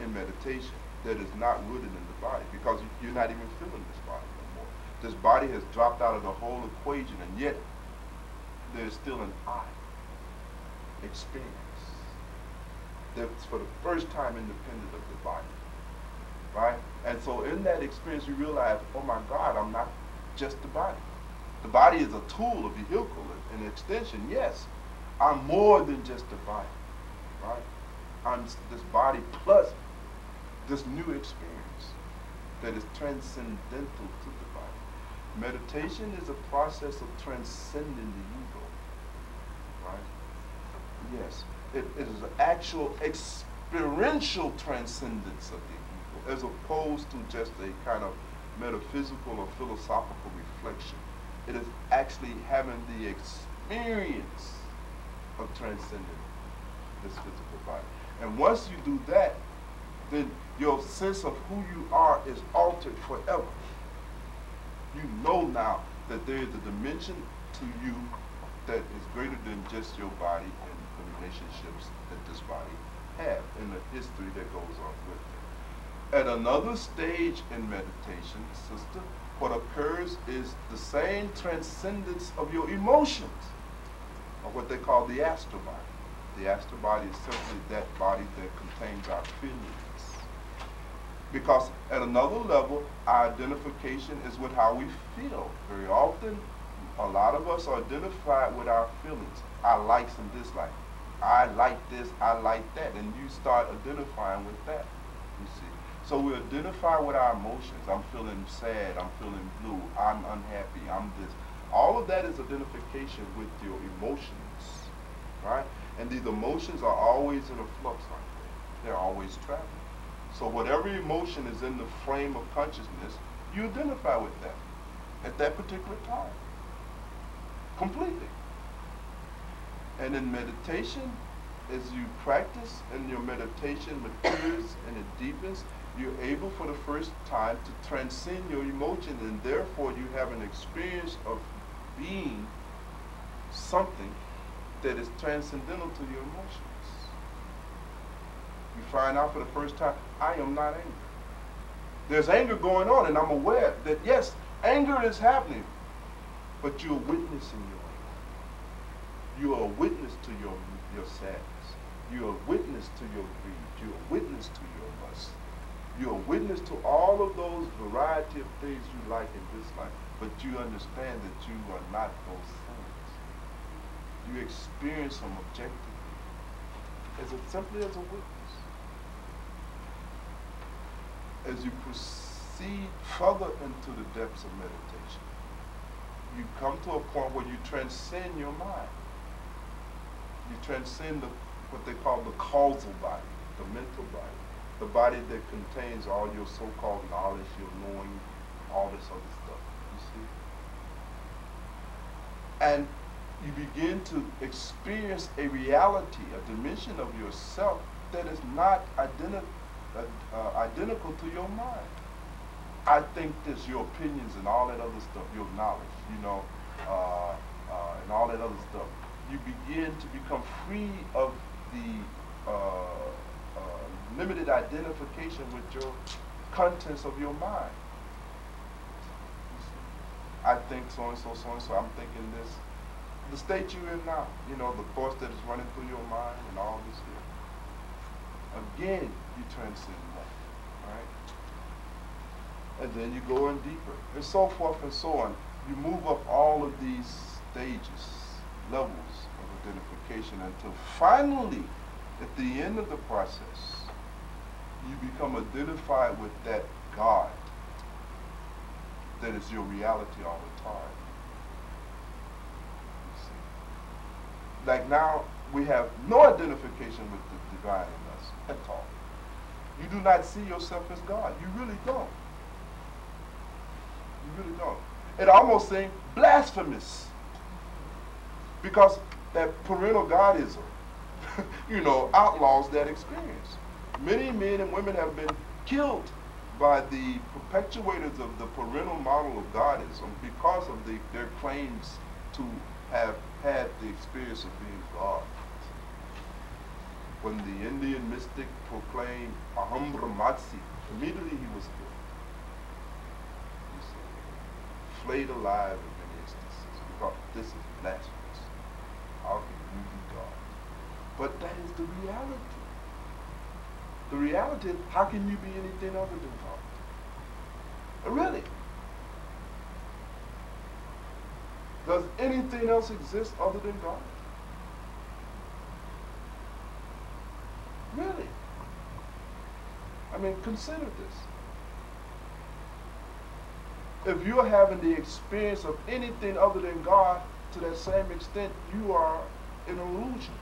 in meditation that is not rooted in the body, because you're not even feeling this body no more. This body has dropped out of the whole equation, and yet there's still an I experience that's for the first time independent of the body, right? And so in that experience you realize, oh my God, I'm not just the body. The body is a tool, a vehicle, an extension, yes. I'm more than just the body, right? I'm this body plus this new experience that is transcendental to the body. Meditation is a process of transcending the ego, right? Yes, it is an actual experiential transcendence of the ego, as opposed to just a kind of metaphysical or philosophical reflection. It is actually having the experience of transcending this physical body. And once you do that, then your sense of who you are is altered forever. You know now that there is a dimension to you that is greater than just your body and the relationships that this body have and the history that goes on with it. At another stage in meditation, sister, what occurs is the same transcendence of your emotions, or what they call the astral body. The astral body is simply that body that contains our feelings. Because at another level, our identification is with how we feel. Very often, a lot of us are identified with our feelings, our likes and dislikes. I like this, I like that, and you start identifying with that, you see. So we identify with our emotions. I'm feeling sad, I'm feeling blue, I'm unhappy, I'm this. All of that is identification with your emotions, right? And these emotions are always in a flux, aren't they? They're always traveling. So whatever emotion is in the frame of consciousness, you identify with that at that particular time, completely. And in meditation, as you practice and your meditation matures and it deepens, you're able for the first time to transcend your emotions, and therefore you have an experience of being something that is transcendental to your emotions. You find out for the first time, I am not angry. There's anger going on, and I'm aware that yes, anger is happening, but you're witnessing your anger. You are a witness to your sadness. You're a witness to your greed. You're a witness to your lust. You're a witness to all of those variety of things you like and dislike, but you understand that you are not those things. You experience them objectively, simply as a witness. As you proceed further into the depths of meditation, you come to a point where you transcend your mind. You transcend what they call the causal body, the mental body, the body that contains all your so-called knowledge, your knowing, all this other stuff, you see? And you begin to experience a reality, a dimension of yourself that is not identical to your mind. I think this, your opinions and all that other stuff, your knowledge, and all that other stuff. You begin to become free of the limited identification with your contents of your mind. I think so-and-so, so-and-so, I'm thinking this. The state you're in now, the thoughts that is running through your mind and all this here. Again, you transcend that, right? And then you go in deeper, and so forth and so on. You move up all of these stages, levels of identification, until finally, at the end of the process, you become identified with that God that is your reality all the time. You see? Like now, we have no identification with the divine in us at all. You do not see yourself as God. You really don't. You really don't. It almost seems blasphemous because that parental godism, outlaws that experience. Many men and women have been killed by the perpetuators of the parental model of godism because of their claims to have had the experience of being God. When the Indian mystic proclaimed Aham Brahmasmi, immediately he was killed. You see, flayed alive in many instances because this is blasphemous. How can you be God? But that is the reality. The reality is, how can you be anything other than God? Really? Does anything else exist other than God? Really? I mean, consider this. If you're having the experience of anything other than God, to that same extent, you are an illusion.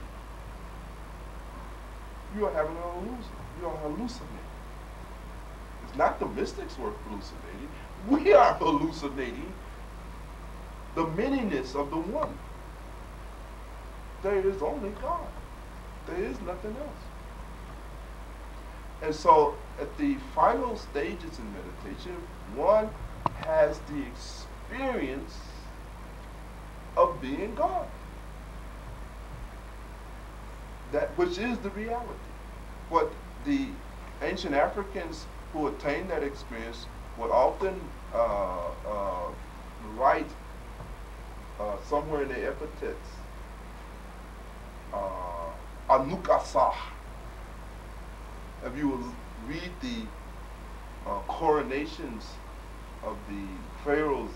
You are having an illusion. You are hallucinating. It's not the mystics who are hallucinating. We are hallucinating the manyness of the one. There is only God. There is nothing else. And so, at the final stages in meditation, one has the experience of being God. That which is the reality. What the ancient Africans who attained that experience would often write somewhere in their epithets, Anukasah. If you will read the coronations of the pharaohs,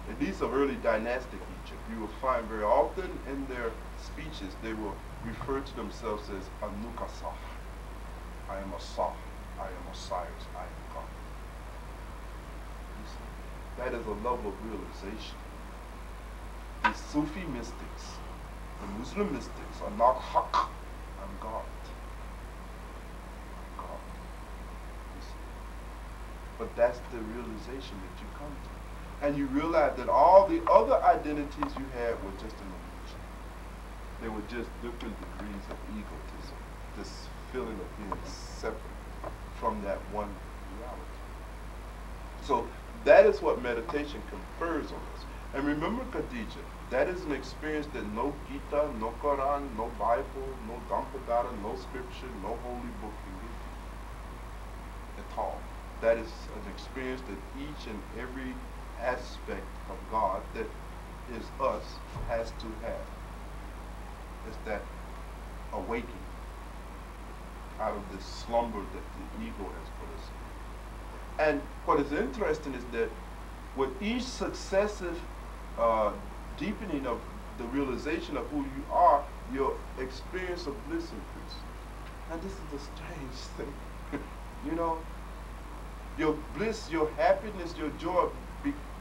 and these are early dynastic Egypt, you will find very often in their speeches they will refer to themselves as Anukasah. I am a Sah, I am Osiris, I am God. You see, that is a level of realization. The Sufi mystics, the Muslim mystics are not Haqq, I'm God. God. You see. But that's the realization that you come to. And you realize that all the other identities you had were just an illusion. They were just different degrees of egotism, this feeling of being separate from that one reality. So that is what meditation confers on us. And remember, Khadija, that is an experience that no Gita, no Quran, no Bible, no Dhammapada, no scripture, no holy book can give you at all. That is an experience that each and every aspect of God that is us has to have. It's that awakening out of this slumber that the ego has put us in. And what is interesting is that with each successive deepening of the realization of who you are, your experience of bliss increases. And this is the strange thing. Your bliss, your happiness, your joy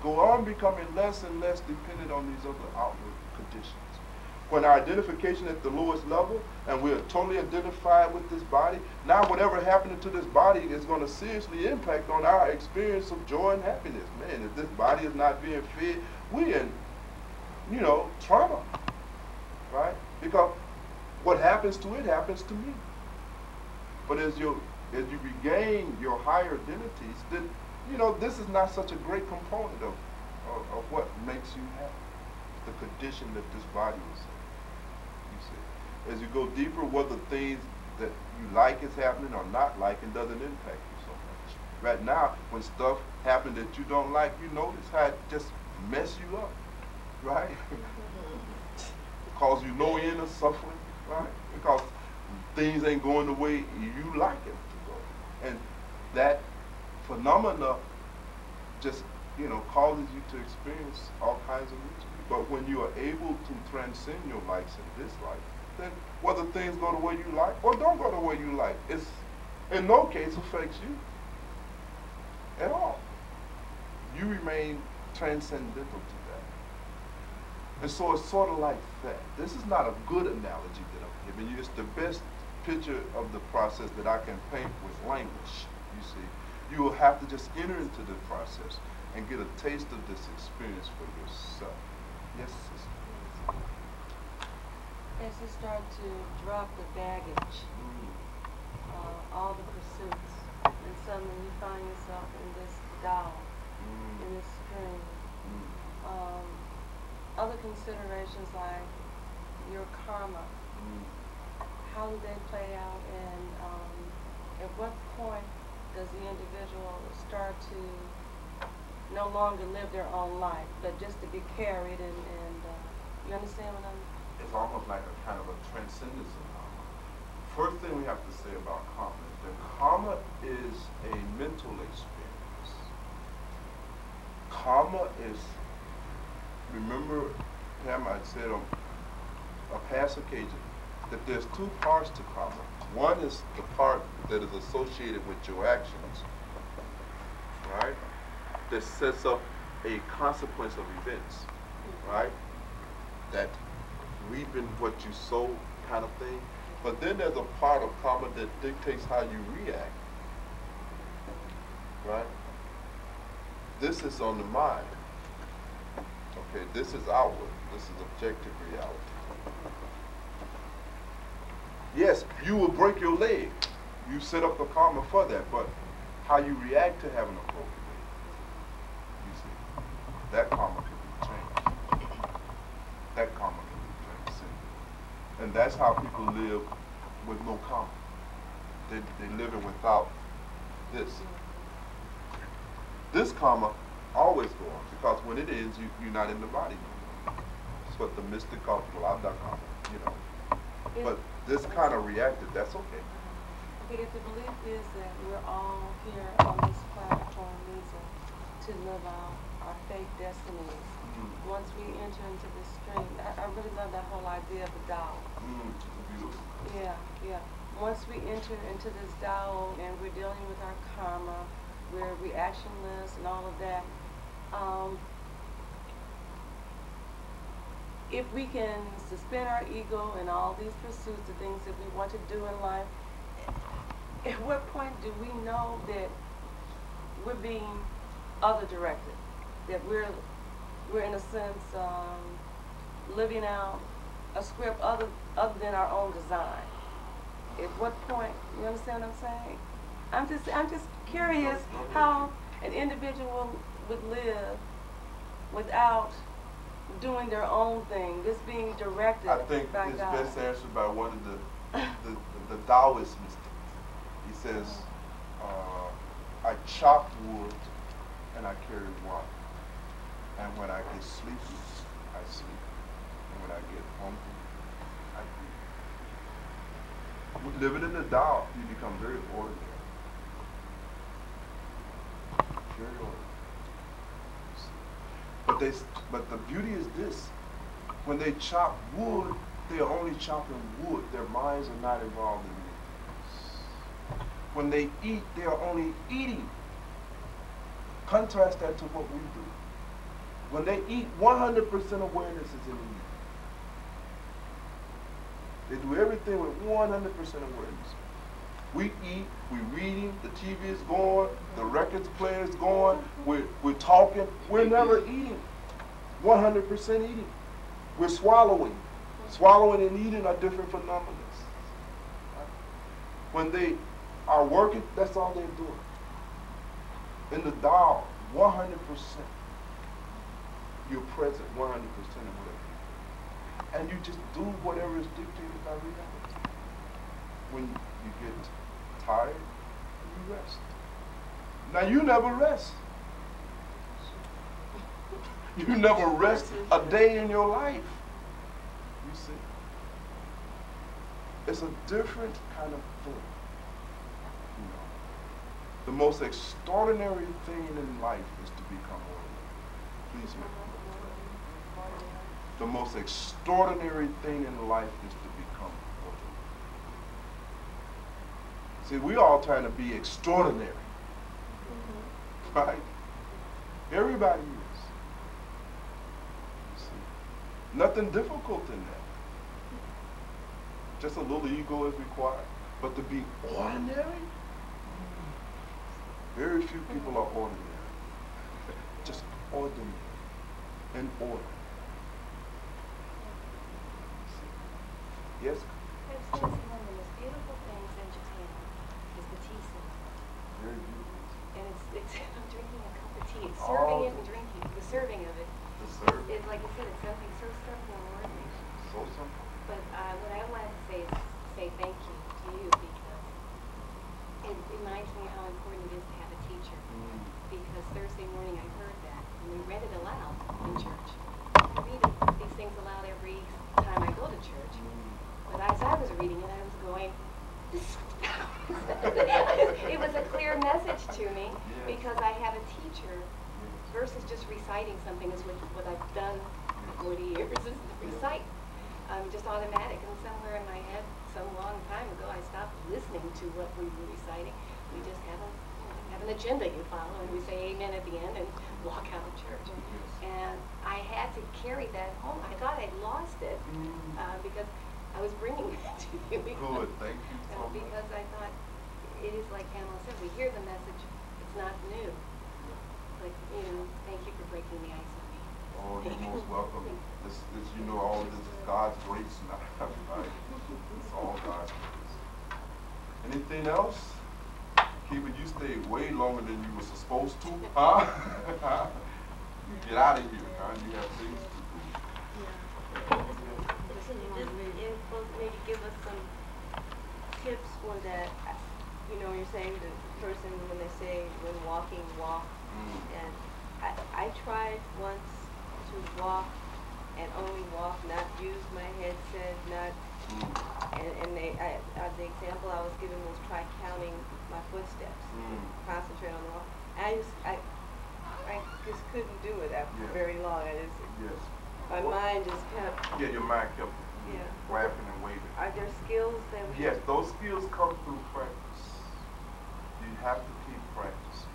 go on becoming less and less dependent on these other outward conditions. When our identification at the lowest level and we are totally identified with this body, now whatever happening to this body is going to seriously impact on our experience of joy and happiness. Man, if this body is not being fed, we're in, trauma, right? Because what happens to it happens to me. But as you regain your higher identities, then, this is not such a great component of what makes you happy, the condition that this body is in. As you go deeper, whether things that you like is happening or not liking doesn't impact you so much. Right now, when stuff happens that you don't like, you notice how it just mess you up, right? Cause you no end of suffering, right? Because things ain't going the way you like it to go. And that phenomena just, causes you to experience all kinds of misery. But when you are able to transcend your likes and dislikes, then whether things go the way you like or don't go the way you like, it's in no case affects you at all. You remain transcendental to that. And so it's sort of like that. This is not a good analogy that I'm giving you. It's the best picture of the process that I can paint with language, you see. You will have to just enter into the process and get a taste of this experience for yourself. Yes, sister? As you start to drop the baggage, all the pursuits, and suddenly you find yourself in this Tao, in this stream. Other considerations like your karma, how do they play out, and at what point does the individual start to no longer live their own life, but just to be carried and you understand what I'm saying? It's almost like a kind of a transcendence of karma. First thing we have to say about karma is that karma is a mental experience. Karma is, remember, Pam, I said on a past occasion that there's two parts to karma. One is the part that is associated with your actions, right? That sets up a consequence of events, right? That reaping what you sow kind of thing. But then there's a part of karma that dictates how you react, right? This is on the mind. Okay, this is outward. This is objective reality. Yes, you will break your leg. You set up the karma for that, but how you react to having a broken leg, you see, that karma can be changed. That karma can be transcended. And that's how people live with no karma. They live it without this. This karma always go on, because when it ends, you're not in the body no more. It's what the mystic calls karma, you know. But this kind of reacted, that's okay. Okay, if the belief is that we're all here on this planet for a reason, to live out our fate destinies, once we enter into this stream, I really love that whole idea of the Tao. Beautiful. Yeah, yeah. Once we enter into this Tao and we're dealing with our karma, we're reactionless and all of that, if we can suspend our ego and all these pursuits, the things that we want to do in life, at what point do we know that we're being other directed? That we're in a sense living out a script other than our own design? At what point, you understand what I'm saying? I'm just curious how an individual would live without doing their own thing, just being directed by God. I think it's best answered by one of the Taoist mystics. He says, I chop wood and I carry water. And when I get sleepy, I sleep. And when I get hungry, I eat. Living in the Tao, you become very ordinary. Very ordinary. But the beauty is this: when they chop wood, they are only chopping wood. Their minds are not involved in anything. When they eat, they are only eating. Contrast that to what we do. When they eat, 100% awareness is in the eating. They do everything with 100% awareness. We eat, we're reading, the TV is going, the records player is going, we're talking, we're never eating. 100% eating. We're swallowing. Swallowing and eating are different phenomena. When they are working, that's all they're doing. In the Tao, 100%. You're present 100% of whatever. And you just do whatever is dictated by reality. When you get tired, you rest. Now you never rest. You never rest a day in your life. You see? It's a different kind of thing. You know? The most extraordinary thing in life is to become ordinary. Please make me. The most extraordinary thing in life is to become ordinary. See, we all trying to be extraordinary. Right? Everybody is. You see? Nothing difficult in that. Just a little ego is required. But to be ordinary, very few people are ordinary. Just ordinary. In order. Yes? I've said one of the most beautiful things in Japan is the tea set. Very beautiful. And it's I'm drinking a cup of tea. It's serving it and drinking. The serving of it. The serve. It's like I said, it's something so simple and ordinary. So simple. But what I wanted to say is say thank you to you because it reminds me how important it is to have a teacher. Because Thursday morning I heard that and we read it aloud in church. I read these things aloud every time I go to church. But as I was reading it, I was going, it was a clear message to me because I have a teacher versus just reciting something is what I've done for 40 years is recite. Just automatic, and somewhere in my head, some long time ago, I stopped listening to what we were reciting. We just have an agenda you follow, and we say amen at the end and walk out of church. And I had to carry that home. I thought I'd lost it because I was bringing it to you. Good, thank you so much. Because I thought it is like Pamela said, we hear the message, it's not new. Like, thank you for breaking the ice with me. Oh, you're most welcome. This, all this is God's grace now, right? It's all God's grace. Anything else? Keep it, you stayed way longer than you were supposed to, huh? You get out of here, huh? You have things to do. You're supposed to maybe give us some tips for that. You're saying the person, when they say when walking, walk. And I tried once to walk and only walk, not use my headset, not. And the example I was given was try counting my footsteps. Concentrate on the walk. I just couldn't do it after very long. My mind just kept. Yeah, your mind kept flapping and waving. Are there skills that we Yes, those skills come through practice. You have to keep practicing.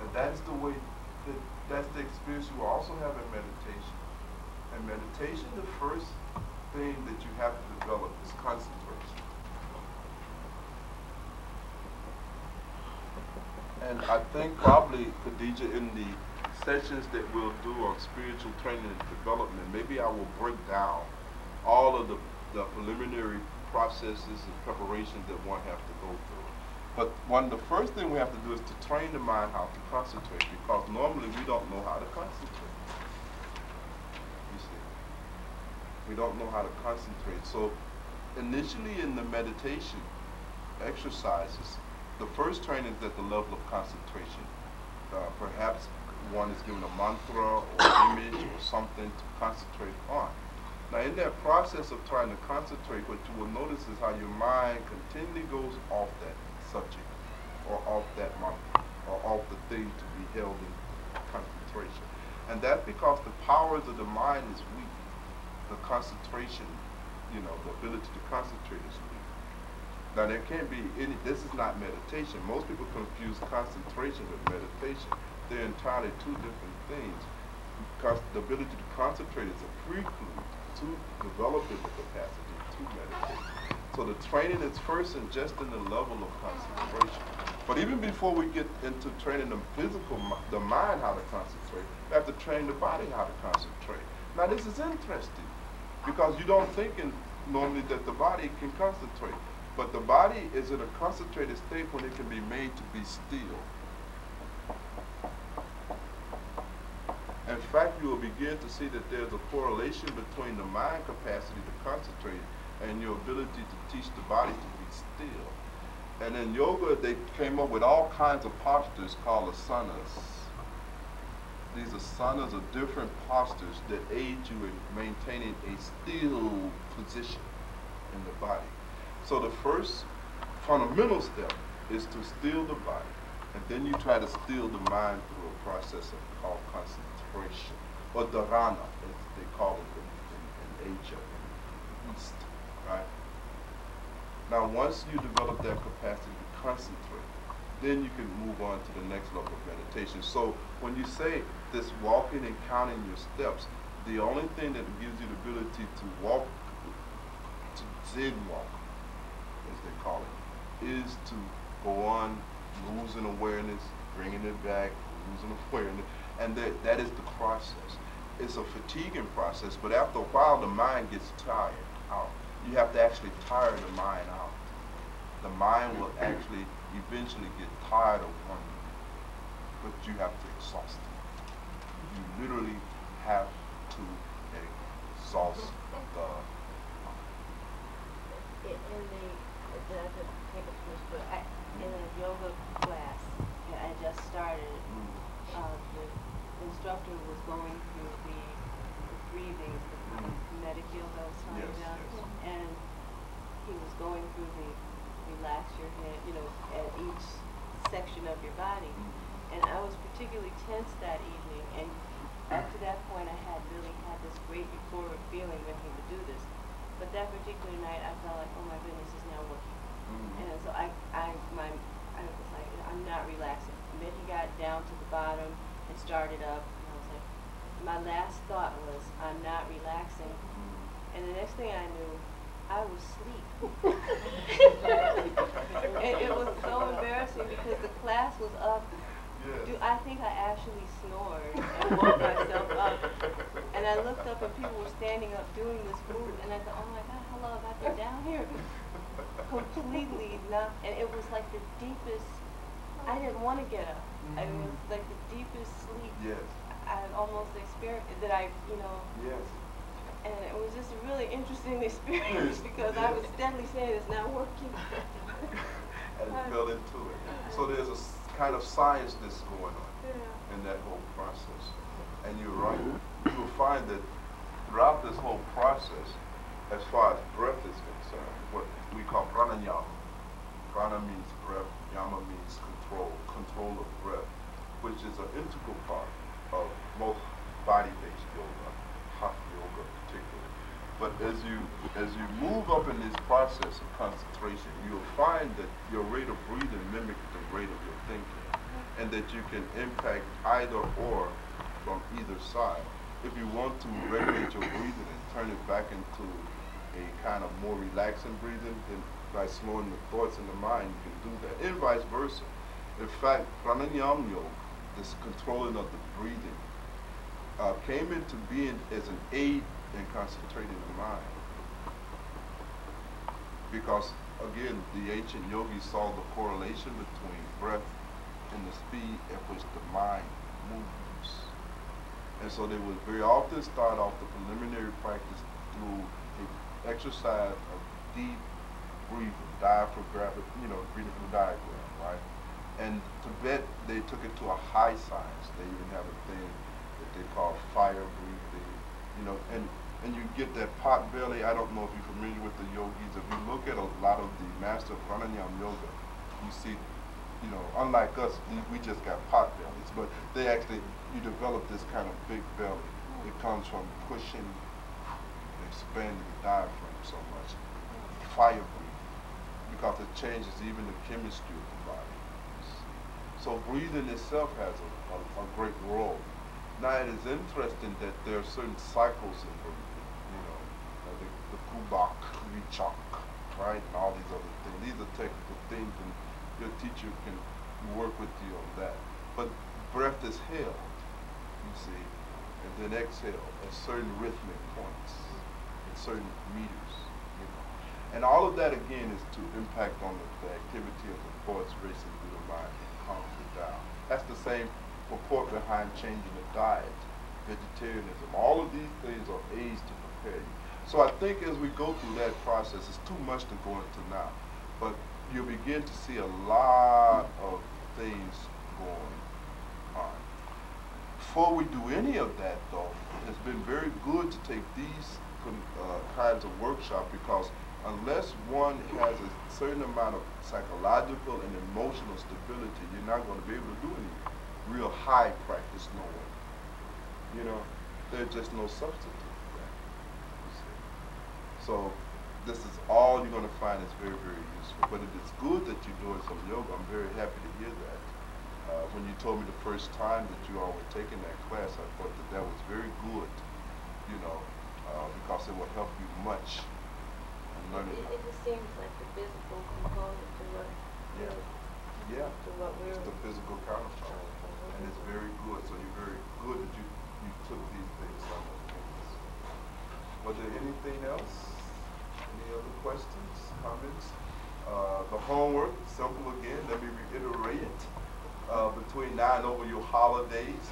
And that's the way, that's the experience you also have in meditation. In meditation, the first thing that you have to develop is concentration. And I think probably, Khadija, in the sessions that we'll do on spiritual training and development, maybe I will break down all of the preliminary processes and preparations that one has to go through. But the first thing we have to do is to train the mind how to concentrate, because normally we don't know how to concentrate. You see, we don't know how to concentrate. So initially in the meditation exercises, the first training is at the level of concentration. Perhaps one is given a mantra or an image or something to concentrate on. Now in that process of trying to concentrate, what you will notice is how your mind continually goes off that subject or off that mantra or off the thing to be held in concentration. And that's because the powers of the mind is weak. The concentration, the ability to concentrate is weak. Now there can't be this is not meditation. Most people confuse concentration with meditation. They're entirely two different things. Because the ability to concentrate is a prelude to developing the capacity to meditate. So the training is first and just in the level of concentration. But even before we get into training the mind how to concentrate, we have to train the body how to concentrate. Now this is interesting because you don't think normally that the body can concentrate. But the body is in a concentrated state when it can be made to be still. In fact, you will begin to see that there's a correlation between the mind capacity to concentrate and your ability to teach the body to be still. And in yoga, they came up with all kinds of postures called asanas. These asanas are different postures that aid you in maintaining a still position in the body. So the first fundamental step is to still the body, and then you try to still the mind through a process called concentration, or dharana, as they call it in Asia, in the East, right? Now once you develop that capacity to concentrate, then you can move on to the next level of meditation. So when you say this walking and counting your steps, the only thing that gives you the ability to walk, to Zen walk, as they call it, is to go on losing awareness, bringing it back, losing awareness, and that is the process. It's a fatiguing process, but after a while the mind gets tired out. You have to actually tire the mind out. The mind will actually eventually get tired of wondering, but you have to exhaust it. You literally have to exhaust the in a yoga class that I just started, the instructor was going through the breathing, the kinetic yoga I was talking about, and he was going through the relax your head, at each section of your body. And I was particularly tense that evening, and up to that point I had really had this great euphoric feeling when he would do this. But that particular night I felt like, oh my goodness, it's now working. And so I was like, I'm not relaxing. And then he got down to the bottom and started up, and I was like, my last thought was, I'm not relaxing. And the next thing I knew, I was asleep. It was so embarrassing because the class was up. I think I actually snored and woke myself up. And I looked up and people were standing up doing this move, and I thought, oh my God, how long have I been down here? Completely not, and it was like the deepest, I didn't want to get up. I mean, it was like the deepest sleep I had almost experienced, that and it was just a really interesting experience because I was steadily saying it's not working. And you fell into it. So there's a kind of science that's going on in that whole process. And you're right. You will find that throughout this whole process, as far as breath is concerned, what we call pranayama. Prana means breath, yama means control of breath, which is an integral part of most body-based yoga, hot yoga particularly. But as you move up in this process of concentration, you'll find that your rate of breathing mimics the rate of your thinking, and that you can impact either or from either side. If you want to regulate your breathing and turn it back into a kind of more relaxing breathing, then by slowing the thoughts in the mind, you can do that, and vice versa. In fact, pranayama yoga, this controlling of the breathing, came into being as an aid in concentrating the mind. Because, again, the ancient yogis saw the correlation between breath and the speed at which the mind moves. And so they would very often start off the preliminary practice through an exercise of deep breathing, diaphragmatic, breathing from the diaphragm, right? And Tibet, they took it to a high science. They even have a thing that they call fire breathing, and you get that pot belly. I don't know if you're familiar with the yogis. If you look at a lot of the master pranayama yoga, you see, unlike us, we just got pot bellies, but they actually, you develop this kind of big belly. It comes from pushing, expanding the diaphragm so much. Fire breathing, because it changes even the chemistry of the body. So breathing itself has a great role. Now it is interesting that there are certain cycles in breathing, the kubak, vichak, right, and all these other things. These are technical things, and your teacher can work with you on that. But breath is held, you see, and then exhale at certain rhythmic points, at certain meters, And all of that, again, is to impact on the activity of the thoughts racing through the mind and calm it down. That's the same purport behind changing the diet, vegetarianism. All of these things are aids to prepare you. So I think as we go through that process, it's too much to go into now, but you'll begin to see a lot of things going on. Before we do any of that, though, it's been very good to take these kinds of workshops, because unless one has a certain amount of psychological and emotional stability, you're not going to be able to do any real high practice no way. There's just no substitute for that. So this is all you're going to find is very, very useful. But it is good that you're doing some yoga. I'm very happy to hear that. When you told me the first time that you all were taking that class, I thought that was very good. you know, because it will help you much in learning. It just seems like the physical component to what, Yeah. Yeah. to what we're. It's the physical counterpart. And it's very good. So you're very good that you took these things simultaneously. Was there anything else? Any other questions, comments? The homework, simple again, let me reiterate it. Between now and over your holidays,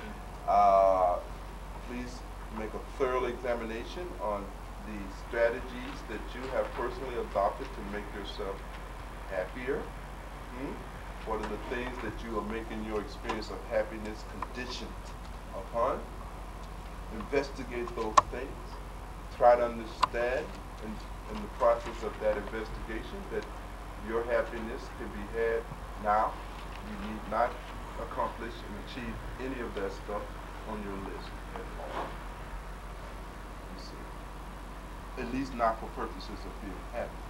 please make a thorough examination on the strategies that you have personally adopted to make yourself happier. What are the things that you are making your experience of happiness conditioned upon? Investigate those things. Try to understand in the process of that investigation that your happiness can be had now. You need not accomplish and achieve any of that stuff on your list at all. You see. At least not for purposes of being happy.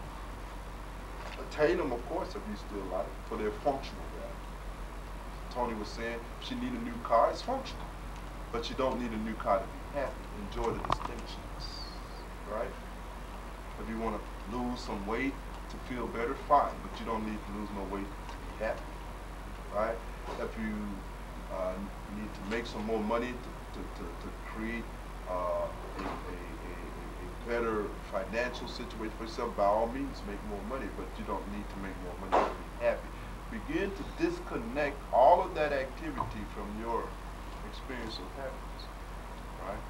Attain them, of course, if you still like, for their functional value. Tony was saying she need a new car, it's functional. But you don't need a new car to be happy. Enjoy the distinctions, right? If you want to lose some weight to feel better, fine, but you don't need to lose no weight to be happy, right? If you need to make some more money to create a better financial situation for yourself, by all means make more money, but you don't need to make more money to be happy. Begin to disconnect all of that activity from your experience of happiness, right?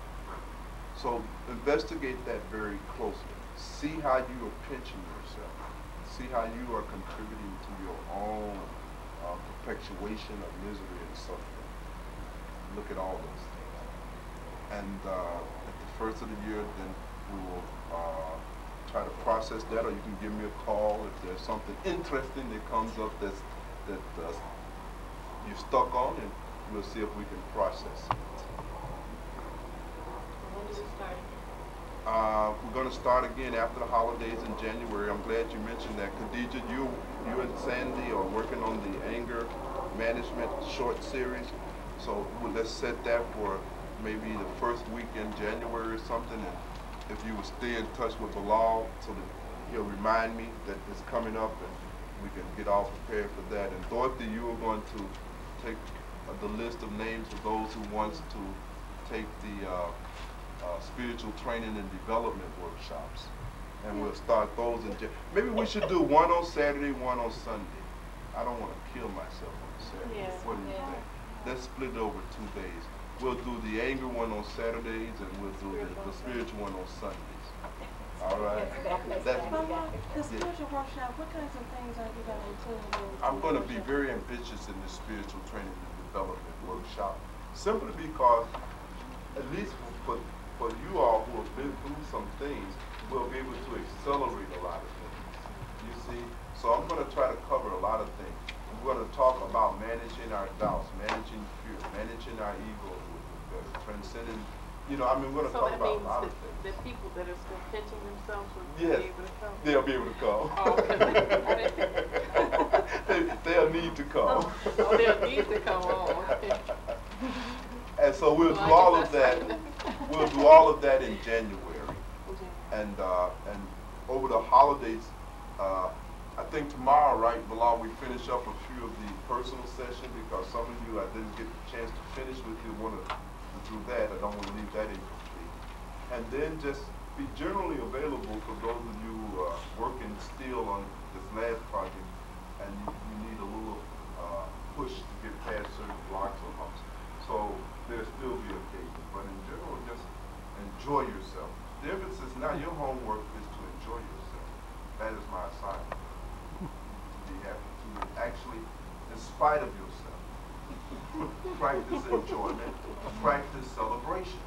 So investigate that very closely. See how you are pinching yourself. See how you are contributing to your own perpetuation of misery and suffering. Look at all those things. And at the first of the year, then we will try to process that, or you can give me a call if there's something interesting that comes up that you're stuck on, and we'll see if we can process it. When do we start? We're going to start again after the holidays in January. I'm glad you mentioned that. Khadija, you and Sandy are working on the anger management short series. So let's set that for maybe the first week in January or something. And if you would stay in touch with Bilal so that he'll remind me that it's coming up and we can get all prepared for that. And Dorothy, you are going to take the list of names of those who wants to take the spiritual training and development workshops. And we'll start those in January. Maybe we should do one on Saturday, one on Sunday. I don't want to kill myself on Saturday. Yes. What do you think? Let's split it over 2 days. We'll do the anger one on Saturdays, and we'll do the spiritual one on Sundays. All right? That's The spiritual workshop, what kinds of things are you going to include? I'm going to be very ambitious in the spiritual training and development workshop, simply because, at least for you all who have been through some things, we'll be able to accelerate a lot of things. You see? So I'm going to try to cover a lot of things. We're going to talk about managing our doubts, managing fear, managing our ego, transcending, we're going to talk about a lot of things. The people that are still pinching themselves will Yes, be able to come? they'll be able to come. Oh, They'll need to come. Oh, they'll need to come on. Okay. And so we'll do all of that. We'll do all of that in January. And over the holidays, I think tomorrow, right, Bilal, we finish up a few of the personal sessions because some of you I didn't get the chance to finish with you. Want to do that. I don't want to leave that incomplete. And then just be generally available for those of you who are working still on this last project and you need a little push to get past certain blocks or humps. So there'll still be occasions, but in general, just enjoy yourself. The difference is now your homework is to enjoy yourself. That is my assignment. To be happy, to actually, in spite of yourself, practice enjoyment, practice celebration.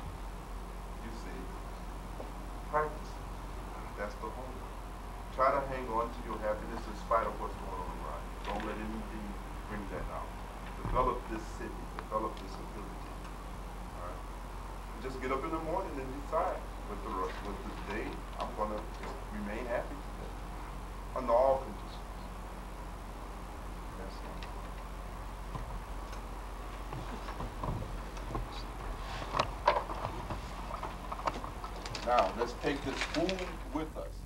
You see, practice. That's the homework. Try to hang on to your happiness in spite of what's going on around you. Don't let anything bring that out. Develop this city, develop this ability. All right? Just get up in the morning and decide with the day, I'm going to remain happy today under all conditions. That's it. Now, let's take this food with us.